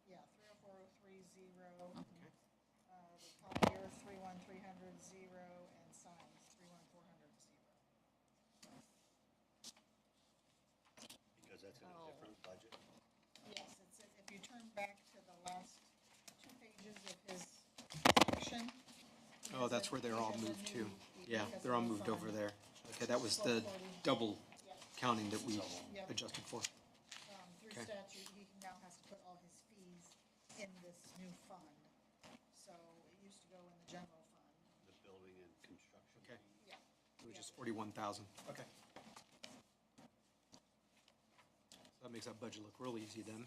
Yeah, 30403, 0. okay. The copier, 31300, 0, and signs, 31400, 0. Because that's in a Oh. different budget. Yes, it's, if you turn back to the last 2 pages of his section. he Oh, has that's a- where they're he all has a moved to. new- he Yeah, has a they're all new moved over fund. there. Okay, that was the 1240. double Yep. counting that we Yep. adjusted for. Through Okay. statute, he now has to put all his fees in this new fund. So it used to go in the general fund. The building and construction. Okay. fee. Yeah. It was just 41,000. Okay. So that makes that budget look real easy then.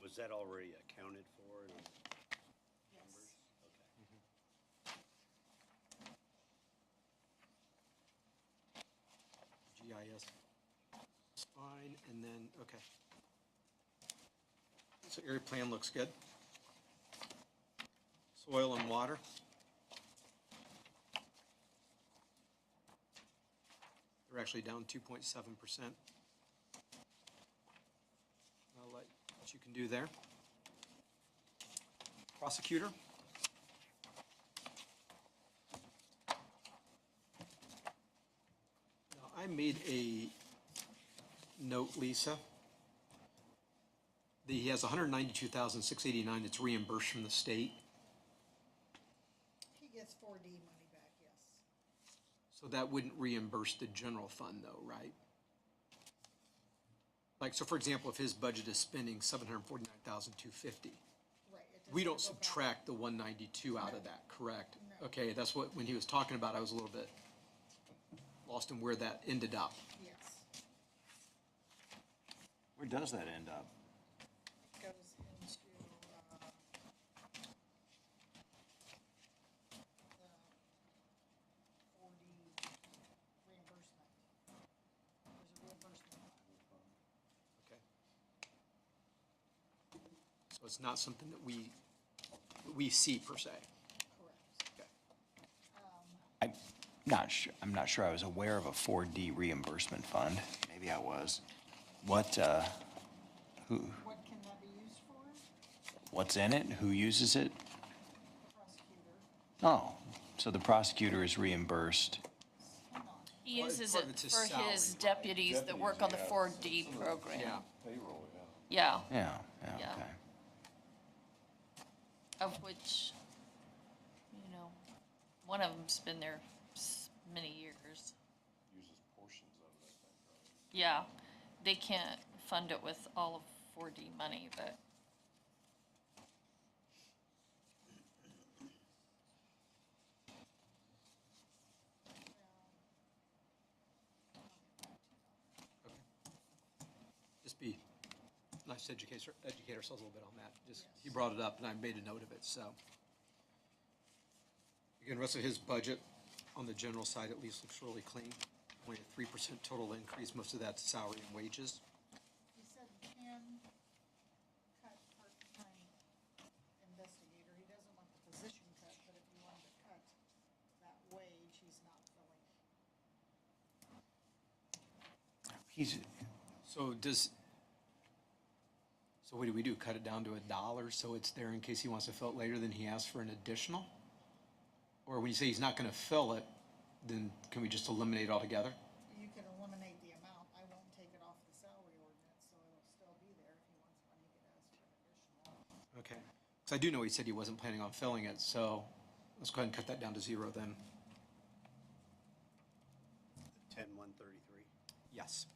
Was that already accounted for in the Yes. numbers? Okay. GIS. It's fine, and then, okay. So area plan looks good. Soil and water. They're actually down 2.7%. I'll let what you can do there. Prosecutor. Now, I made a note, Lisa. He has 192,689 that's reimbursed from the state. He gets 4D money back, yes. So that wouldn't reimburse the general fund though, right? Like, so for example, if his budget is spending 749,250, Right. it does we not don't go back. subtract the 192 out of that, correct? No. Okay, that's what, when he was talking about, I was a little bit lost in where that ended up. Yes. Where does that end up? It goes into, the 4D reimbursement. There's a reimbursement. Okay. So it's not something that we see per se. Correct. Okay. I'm not sure I was aware of a 4D reimbursement fund. Maybe I was. What What can that be used for? what's in it? Who uses it? The prosecutor. Oh, so the prosecutor is reimbursed. Hang on. He Well, uses part it of it's his for salary, his right? deputies that work on the 4D program. Yeah. Payroll, yeah. Yeah, Yeah, yeah, Yeah. okay. of which, one of them's been there many years. Uses portions of it, I think, right? Yeah, they can't fund it with all of 4D money, but Just be nice to educate ourselves a little bit on that. Just, he brought it up and I made a note of it, so. Again, rest of his budget on the general side at least looks really clean. only a 3% total increase, most of that's salary and wages. He said he can cut part-time investigator. He doesn't want the position cut, but if you wanted to cut that wage, he's not filling it. He's, So what do we do? Cut it down to $1 so it's there in case he wants to fill it later, then he asks for an additional? Or when you say he's not gonna fill it, then can we just eliminate it altogether? You can eliminate the amount. I won't take it off the salary ordinance, so it'll still be there. If he wants money, he could ask for an additional. Okay. Because I do know he said he wasn't planning on filling it, so let's go ahead and cut that down to 0 then. 10,133. Yes.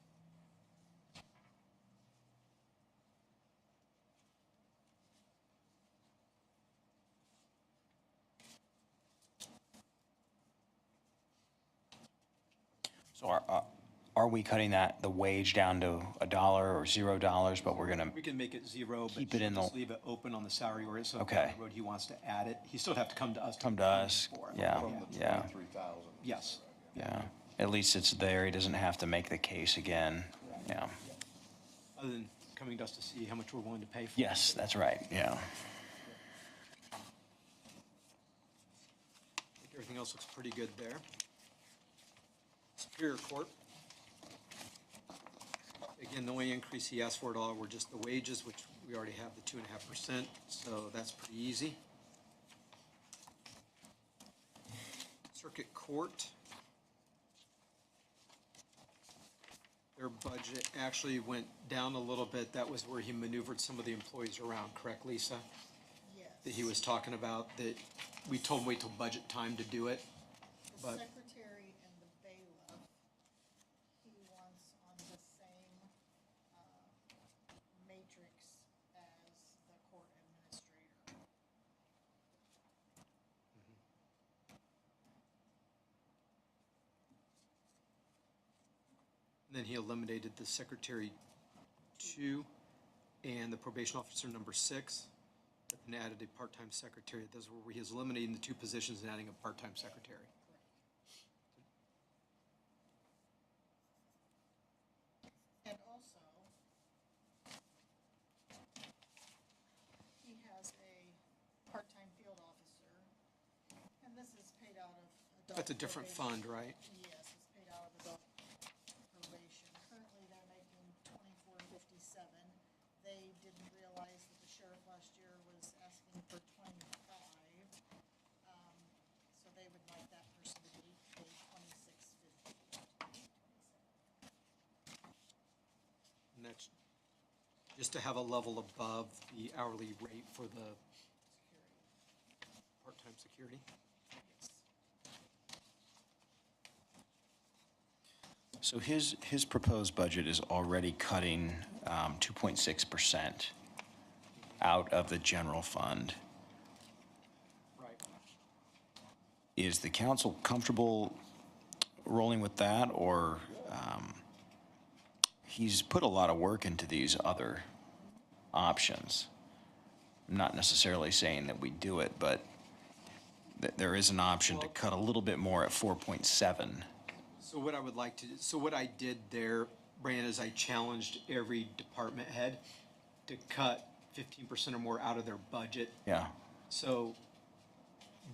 so are we cutting the wage down to $1 or $0, but we're gonna, We can make it 0, but Keep it in just the- leave it open on the salary ordinance. So if Okay. down the road he wants to add it, he still have to come to us. come to us? for it. Yeah, From the yeah, 23,000. Yes. yeah. At least it's there. He doesn't have to make the case again. Yeah. Other than coming to us to see how much we're willing to pay for it. Yes, that's right, yeah. I think everything else looks pretty good there. Superior Court. Again, the only increase he asked for at all were just the wages, which we already have the 2.5%, so that's pretty easy. Circuit Court. Their budget actually went down a little bit. That was where he maneuvered some of the employees around, correct, Lisa? Yes. That he was talking about, that we told him wait till budget time to do it. The but- secretary and the bailiff, he wants on the same, matrix as the court administrator. And then he eliminated the secretary 2 and the probation officer number 6, and added a part-time secretary. Those were where he is eliminating the 2 positions and adding a part-time secretary. And also, he has a part-time field officer, and this is paid out of adult That's a different probation. fund, right? Yes, it's paid out of adult probation. Currently, they're making $24.57. They didn't realize that the sheriff last year was asking for 25. So they would like that person to be paid $26.50. And that's just to have a level above the hourly rate for the part-time security. So his proposed budget is already cutting 2.6% out of the general fund. Right. Is the council comfortable rolling with that, or he's put a lot of work into these other options? I'm not necessarily saying that we do it, but there is an option to cut a little bit more at 4.7. So what I would like to, so what I did there, Brandon, is I challenged every department head to cut 15% or more out of their budget. Yeah, So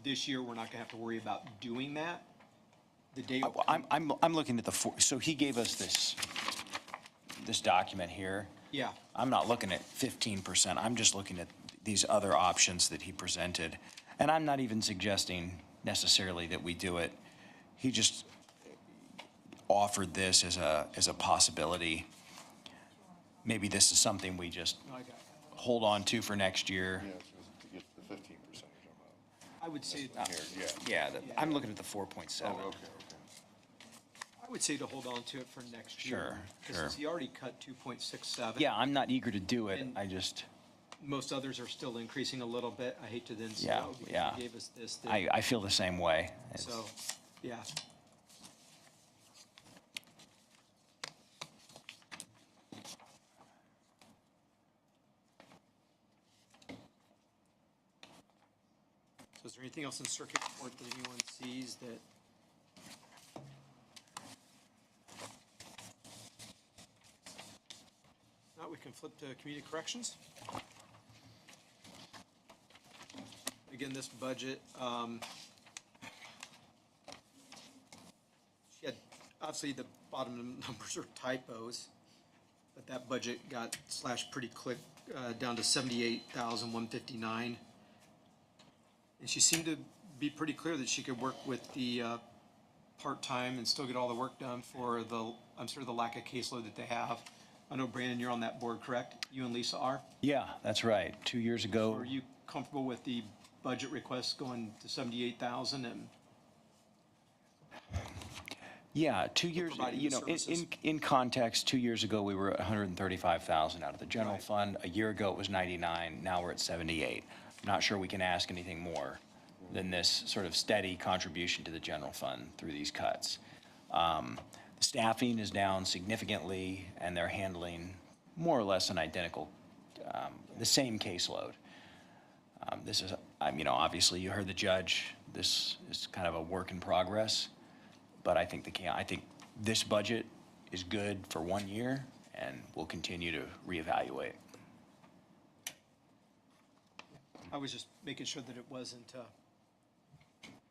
this year, we're not gonna have to worry about doing that. The date. I'm looking at so he gave us this document here. Yeah, I'm not looking at 15%. I'm just looking at these other options that he presented. And I'm not even suggesting necessarily that we do it. He just offered this as a possibility. Maybe this is something we just no, I got it. hold on to for next year. Yeah, to get the 15% you're talking about. I would say, Here, yeah. Yeah, I'm looking at the 4.7. Oh, okay. I would say to hold on to it for next year. Sure, Because sure. he already cut 2.67. Yeah, I'm not eager to do it. And- I just, Most others are still increasing a little bit. I hate to then say, Yeah, oh, because yeah. he gave us this, that. I feel the same way. It's- So, yeah. So is there anything else in circuit court that anyone sees that not, we can flip to community corrections. Again, this budget, she had, obviously, the bottom numbers are typos, but that budget got slashed pretty quick, down to 78,159. And she seemed to be pretty clear that she could work with the part-time and still get all the work done for the, I'm sure, the lack of caseload that they have. I know, Brandon, you're on that board, correct? You and Lisa are? Yeah, that's right. 2 years ago. Are you comfortable with the budget request going to 78,000 and? Yeah, 2 years, providing you the know, in, services. in context, 2 years ago, we were at 135,000 out of the general Right. fund. A year ago, it was 99. Now we're at 78. Not sure we can ask anything more than this sort of steady contribution to the general fund through these cuts. The staffing is down significantly, and they're handling more or less an identical, the same caseload. This is, you know, obviously, you heard the judge. This is kind of a work in progress. But I think I think this budget is good for 1 year, and we'll continue to reevaluate. I was just making sure that it wasn't,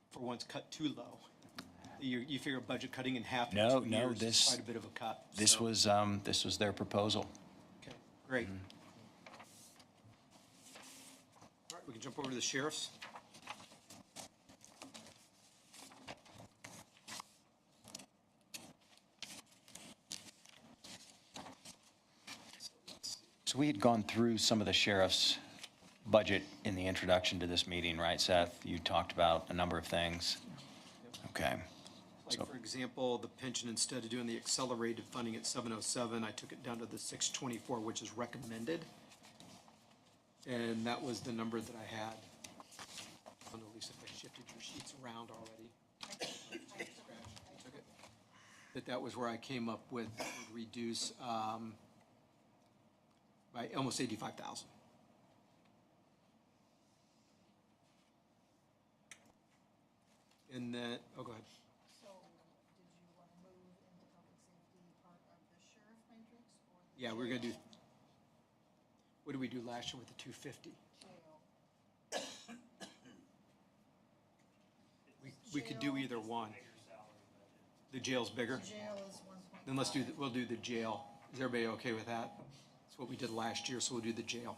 for once, cut too low. You figure budget cutting in half in No, 2 no, years is this- quite a bit of a cut. This so- was their proposal. Okay, great. All right, we can jump over to the sheriffs. So we had gone through some of the sheriff's budget in the introduction to this meeting, right, Seth? You talked about a number of things. Okay. Like, So- for example, the pension, instead of doing the accelerated funding at 707, I took it down to the 624, which is recommended. And that was the number that I had. I don't know, Lisa, if I shifted your sheets around already. You took it? But that was where I came up with, would reduce, by almost 85,000. And then, oh, go ahead. So, did you want to move into public safety part of the sheriff matrix or the Yeah, we're gonna do, jail? what did we do last year with the 250? Jail. We could do either one. Bigger salary budget. The jail's bigger? Jail is 1.5. Then let's do, we'll do the jail. Is everybody okay with that? That's what we did last year, so we'll do the jail.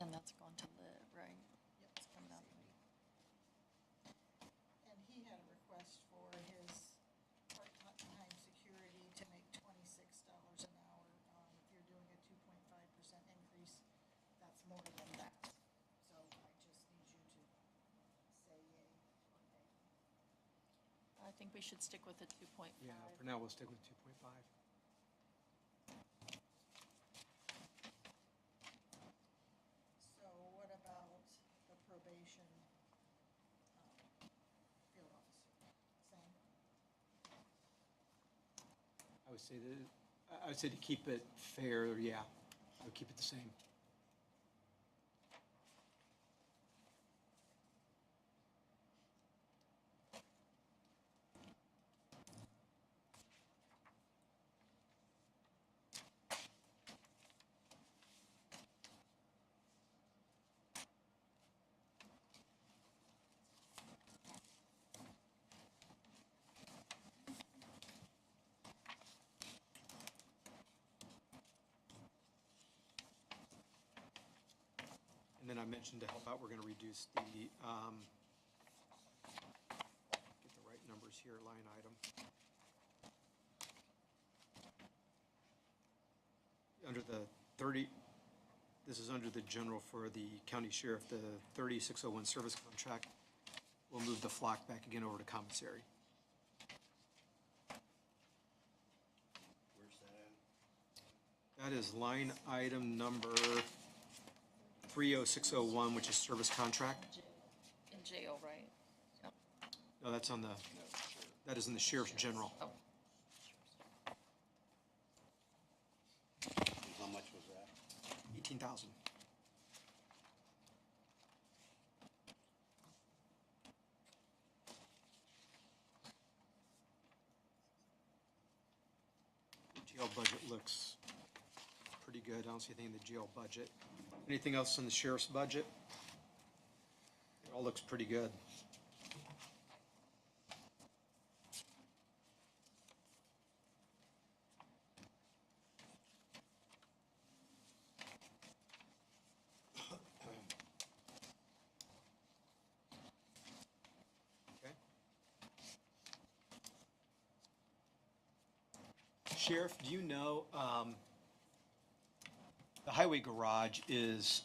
And that's going to live, right? It's coming out. And he had a request for his part-time security to make $26 an hour. If you're doing a 2.5% increase, that's more than that. So I just need you to say yay or nay. I think we should stick with the 2.5. Yeah, for now, we'll stick with 2.5. So what about the probation, field officer? Same? I would say that, I would say to keep it fair, yeah, I would keep it the same. And then I mentioned to help out, we're gonna reduce the, get the right numbers here, line item. Under the 30, this is under the general for the county sheriff, the 3601 service contract. We'll move the flock back again over to commissary. Where's that at? That is line item number 30601, which is service contract. In jail, right? Yep. No, that's on the, that is in the sheriff's general. Oh, How much was that? 18,000. looks pretty good. I don't see anything in the jail budget. Anything else in the sheriff's budget? It all looks pretty good. Okay. Sheriff, do you know, the highway garage is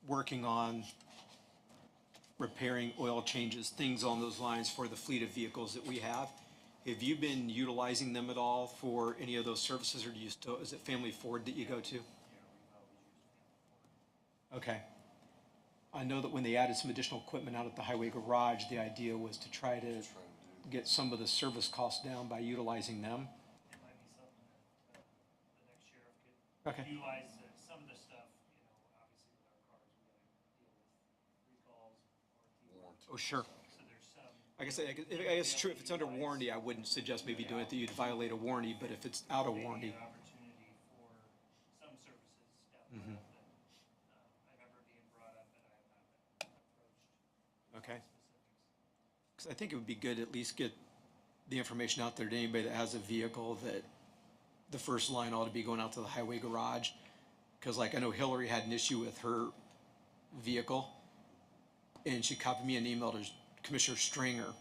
working on repairing oil changes, things on those lines for the fleet of vehicles that we have. Have you been utilizing them at all for any of those services, or do you still, is it Family Ford that you go to? Okay. I know that when they added some additional equipment out at the highway garage, the idea was to try to get some of the service costs down by utilizing them. It might be something that, the next sheriff could Okay. utilize, some of the stuff, obviously with our cars, we gotta deal with recalls, warranty. Oh, sure. So there's some. I guess it's true, if it's under warranty, I wouldn't suggest maybe doing it that you'd violate a warranty, but if it's out of maybe warranty, an opportunity for some services down the road that, I remember being brought up, and I have not been approached. okay? Specifics. Because I think it would be good to at least get the information out there to anybody that has a vehicle that the first line ought to be going out to the highway garage. Because like I know Hillary had an issue with her vehicle, and she copied me an email to Commissioner Stringer.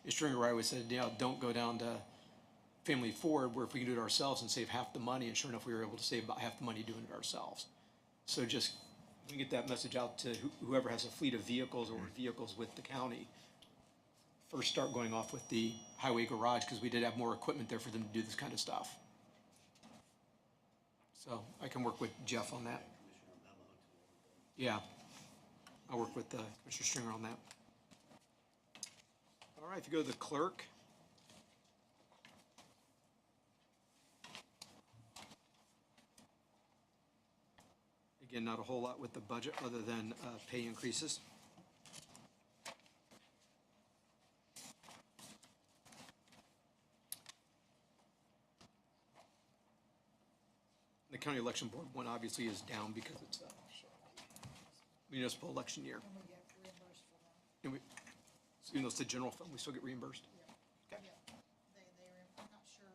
And Stringer right away said, yeah, don't go down to Family Ford, where if we can do it ourselves and save half the money, and sure enough, we were able to save about half the money doing it ourselves. So just, we get that message out to whoever has a fleet of vehicles or vehicles with the county. First start going off with the highway garage, because we did have more equipment there for them to do this kind of stuff. So I can work with Jeff on that. Yeah, I'll work with Commissioner Stringer on that. All right, if you go to the clerk. Again, not a whole lot with the budget other than pay increases. The county election board one obviously is down because it's a municipal election year. And we get reimbursed for that. And we, so even though it's the general fund, we still get reimbursed? Okay. Yeah, I'm not sure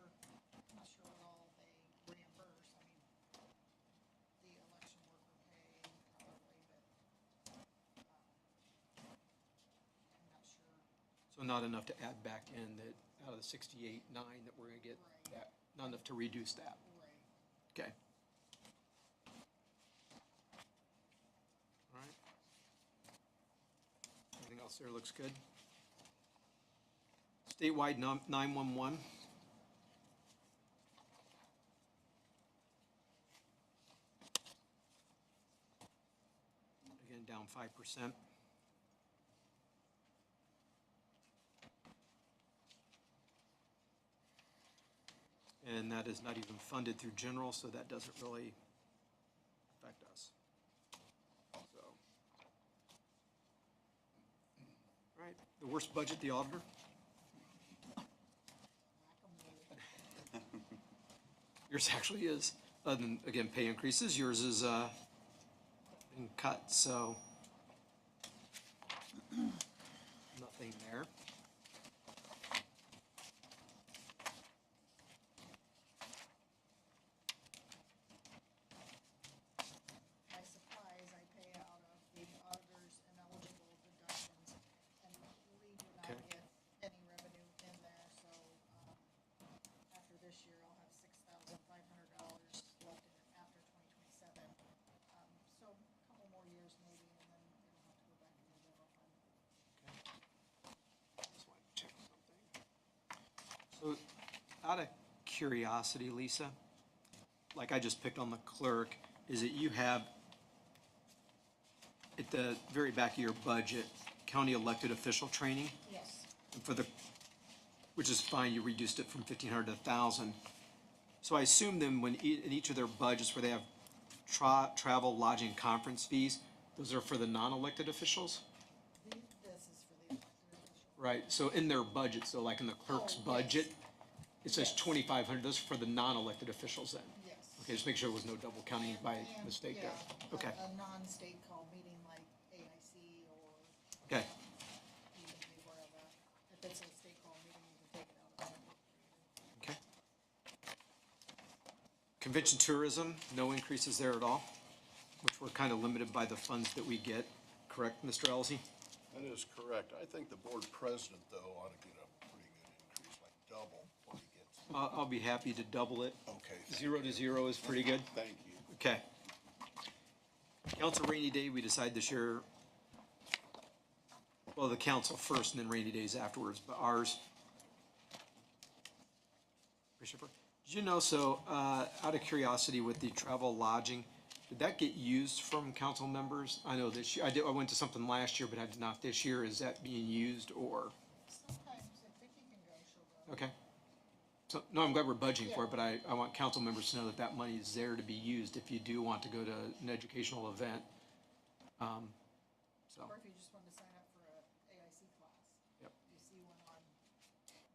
what all they reimburse, I mean, the election worker pay probably, but, I'm not sure. So not enough to add back in that out of the 68.9 that we're gonna get, Right. that, not enough to reduce that. Right. Okay. All right. Everything else there looks good. Statewide 911. Again, down 5%. And that is not even funded through general, so that doesn't really affect us. So. All right, the worst budget, the auditor? Yours actually is, other than, again, pay increases, yours is, been cut, so. Nothing there. My supplies I pay out of the auditor's ineligible deductions, and we do not Okay. get any revenue in there, so, after this year, I'll have $6,500 left in it after 2027. So a couple more years maybe, and then it'll have to go back in the general fund. Just wanted to check something. So, out of curiosity, Lisa, like I just picked on the clerk, is that you have at the very back of your budget, county elected official training, Yes. for the, which is fine, you reduced it from 1,500 to 1,000. So I assume then when, in each of their budgets where they have travel, lodging, conference fees, those are for the non-elected officials? This is for the elected officials. Right, so in their budget, so like in the clerk's Oh, yes. budget, It says Yes. 2,500, those are for the non-elected officials then? Yes. Okay, just make sure there was no double counting by And- mistake there. yeah, Okay, A non-state call meeting like AIC or okay. you can be aware of that. If it's a state call meeting, you can take it out of that. Okay. Convention tourism, no increases there at all, which we're kind of limited by the funds that we get, correct, Mr. Elzey? That is correct. I think the board president, though, ought to get a pretty good increase, like double what he gets. I'll be happy to double it. Okay. 0 to 0 is pretty good. Thank you. Okay. Council rainy day, we decide this year, well, the council first and then rainy days afterwards, but ours. Commissioner, did you know, so, out of curiosity with the travel lodging, did that get used from council members? I know this year, I went to something last year, but I did not this year. Is that being used or? Sometimes if Vicky can go, she'll go. Okay. So, no, I'm glad we're budgeting for it, but I want council members to know that that money is there to be used if you do want to go to an educational event. So, Or if you just wanted to sign up for a AIC class. Yep. You see one on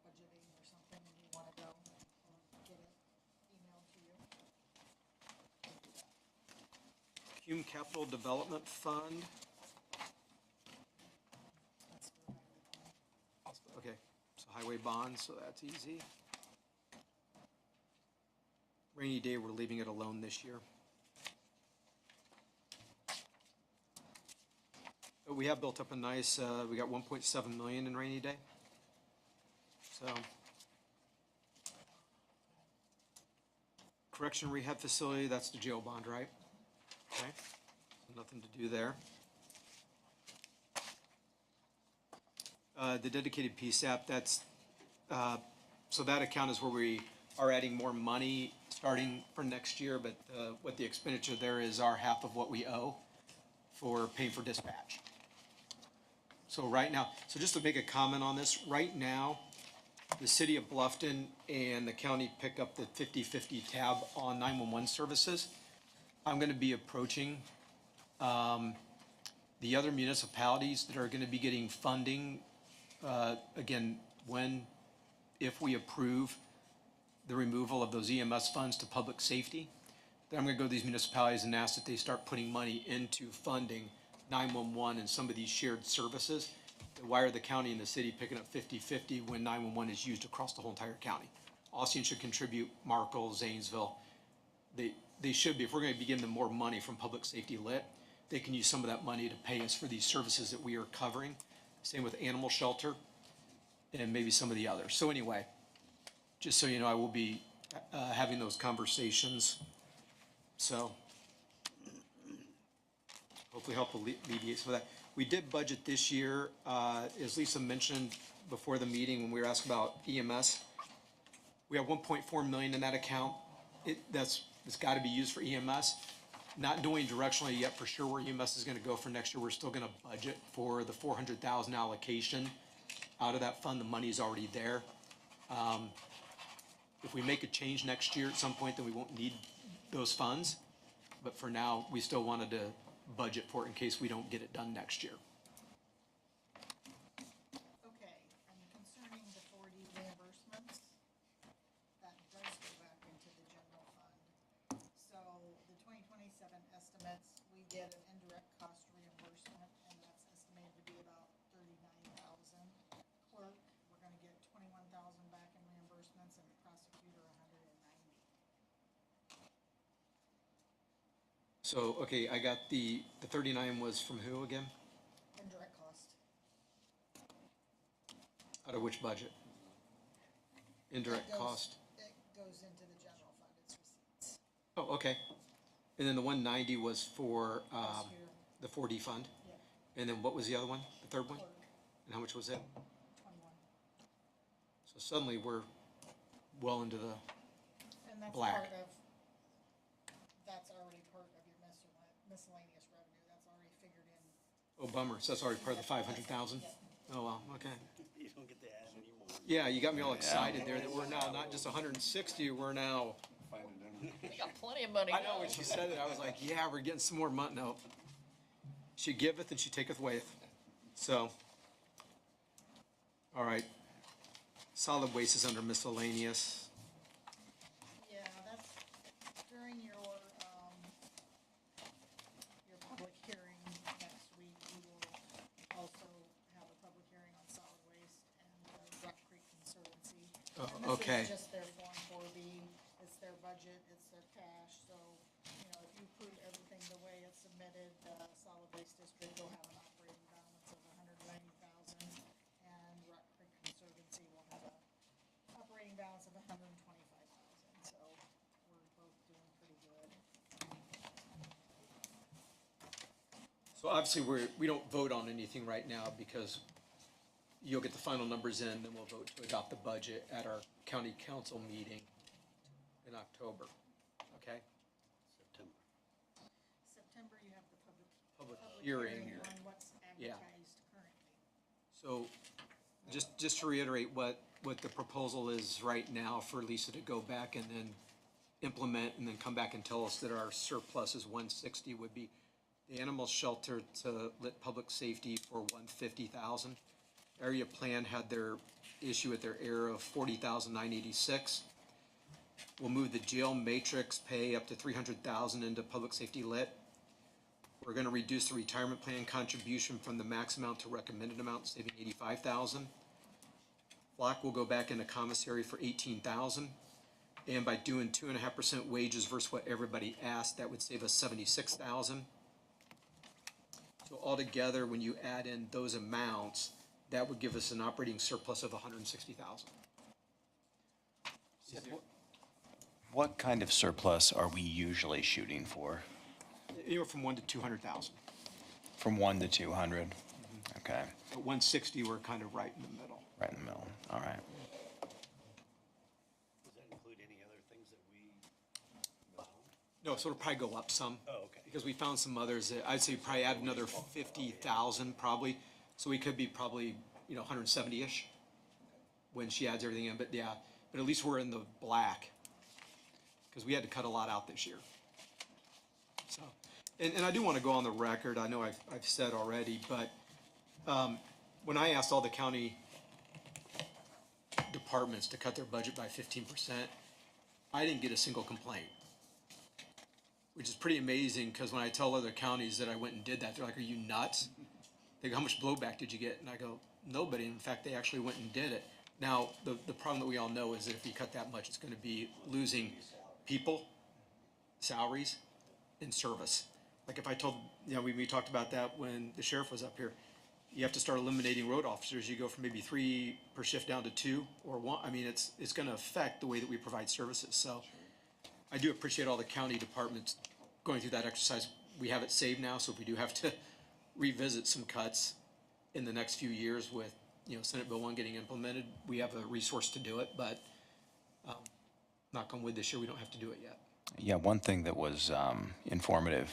budgeting or something and you wanna go, get it emailed to you. Hume Capital Development Fund, That's the highway fund. okay, so highway bonds, so that's easy. Rainy day, we're leaving it alone this year. But we have built up a nice, we got 1.7 million in rainy day. So. Correction rehab facility, that's the jail bond, right? Okay, so nothing to do there. The dedicated PSAP, that's, so that account is where we are adding more money starting for next year, but what the expenditure there is our half of what we owe for paying for dispatch. So right now, so just to make a comment on this, right now, the city of Bluffton and the county pick up the 50/50 tab on 911 services. I'm gonna be approaching the other municipalities that are gonna be getting funding, again, if we approve the removal of those EMS funds to public safety, then I'm gonna go to these municipalities and ask that they start putting money into funding 911 and some of these shared services. Why are the county and the city picking up 50/50 when 911 is used across the whole entire county? Austin should contribute, Markle, Zanesville. They should be, if we're gonna be giving them more money from public safety lit, they can use some of that money to pay us for these services that we are covering. Same with animal shelter and maybe some of the others. So anyway, just so you know, I will be having those conversations. So hopefully help alleviate some of that. We did budget this year, as Lisa mentioned before the meeting when we were asked about EMS. We have 1.4 million in that account. It's gotta be used for EMS. Not knowing directionally yet for sure where EMS is gonna go for next year. We're still gonna budget for the 400,000 allocation out of that fund. The money's already there. If we make a change next year at some point, then we won't need those funds. But for now, we still wanted to budget for it in case we don't get it done next year. Okay, and concerning the 4D reimbursements, that does go back into the general fund. So the 2027 estimates, we get an indirect cost reimbursement, and that's estimated to be about 39,000. Clerk, we're gonna get 21,000 back in reimbursements, and the prosecutor 190. So, okay, I got the 39 was from who again? Indirect cost. Out of which budget? Indirect It goes- cost. It goes into the general fund, it's receipts. Oh, okay. And then the 190 was for, Prosecutor, the 4D fund? yeah, And then what was the other one, the third one? clerk, And how much was it? 21. So suddenly we're well into the, And that's Black. part of, that's already part of your miscellaneous revenue, that's already figured in. oh bummer, so that's already part of the 500,000? Yep. Oh, wow, okay. You don't get to add any more. Yeah, you got me all excited there that we're now not just 160, we're now, Find it in. We got plenty of money I know now. when she said it, I was like, yeah, we're getting some more money. No. She giveth and she taketh away. So, all right. Solid waste is under miscellaneous. Yeah, that's during your public hearing next week. We will also have a public hearing on solid waste and Rock Creek Conservancy. And okay. This is just their Form 4B. It's their budget, it's their cash. So, you know, if you approve everything the way it's submitted, the solid waste district will have an operating balance of $190,000, and Rock Creek Conservancy will have a operating balance of $125,000. So we're both doing pretty good. So obviously, we don't vote on anything right now because you'll get the final numbers in, then we'll vote to adopt the budget at our county council meeting in October, okay? September. September, you have the Public hearing. on what's Yeah. advertised currently. So just to reiterate what the proposal is right now for Lisa to go back and then implement and then come back and tell us that our surplus is 160 would be the animal shelter to lit public safety for 150,000. Area plan had their issue at their error of 40,986. We'll move the jail matrix pay up to 300,000 into public safety lit. We're gonna reduce the retirement plan contribution from the max amount to recommended amount, saving 85,000. Flock will go back into commissary for 18,000. And by doing 2.5% wages versus what everybody asked, that would save us 76,000. So altogether, when you add in those amounts, that would give us an operating surplus of 160,000. What kind of surplus are we usually shooting for? Anywhere from 1 to 200,000. From 1 to 200? Okay, At 160, we're kind of right in the middle. right in the middle, all right. Does that include any other things that we found? No, so it'll probably go up some. Oh, okay. Because we found some others that I'd say probably add another 50,000 probably. So we could be probably, 170-ish when she adds everything in, but yeah, but at least we're in the black. Because we had to cut a lot out this year. So, and I do want to go on the record, I know I've said already, but when I asked all the county departments to cut their budget by 15%, I didn't get a single complaint. Which is pretty amazing, because when I tell other counties that I went and did that, they're like, are you nuts? They go, how much blowback did you get? And I go, nobody. In fact, they actually went and did it. Now, the problem that we all know is that if you cut that much, it's going to be losing people, salaries, and service. Like if I told, we talked about that when the sheriff was up here. You have to start eliminating road officers. You go from maybe 3 per shift down to 2 or 1. I mean, it's going to affect the way that we provide services. So I do appreciate all the county departments going through that exercise. We have it saved now, so if we do have to revisit some cuts in the next few years with, Senate Bill 1 getting implemented, we have a resource to do it, but knock on wood, this year we don't have to do it yet. Yeah, one thing that was informative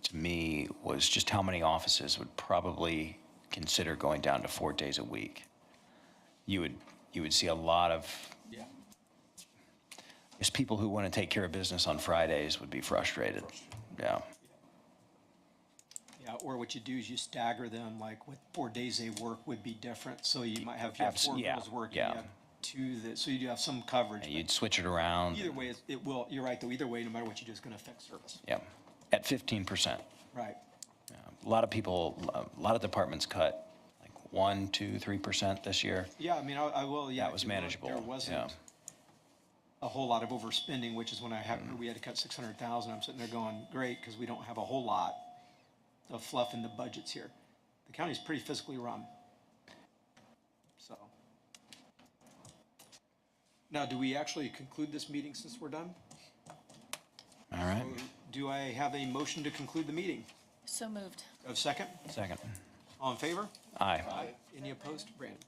to me was just how many offices would probably consider going down to 4 days a week. You would see a lot of Yeah. just people who want to take care of business on Fridays would be frustrated. Yeah. Yeah, or what you do is you stagger them, like what 4 days they work would be different. So you might have, if you have 4 Yeah, girls working, yeah. you have 2 that, so you do have some coverage. And but you'd switch it around. Either way, it will, you're right though, either way, no matter what you do, it's gonna affect service. Yeah, at 15%. Right. Yeah. A lot of people, a lot of departments cut like 1, 2, 3% this year. Yeah, I mean, I will, yeah. That was if you look, manageable, There yeah. wasn't a whole lot of overspending, which is when we had to cut 600,000. I'm sitting there going, great, because we don't have a whole lot of fluff in the budgets here. The county's pretty fiscally run. So. Now, do we actually conclude this meeting since we're done? All right, Do I have a motion to conclude the meeting? So moved. A second? second. All in favor? Aye. Any opposed? Brandon?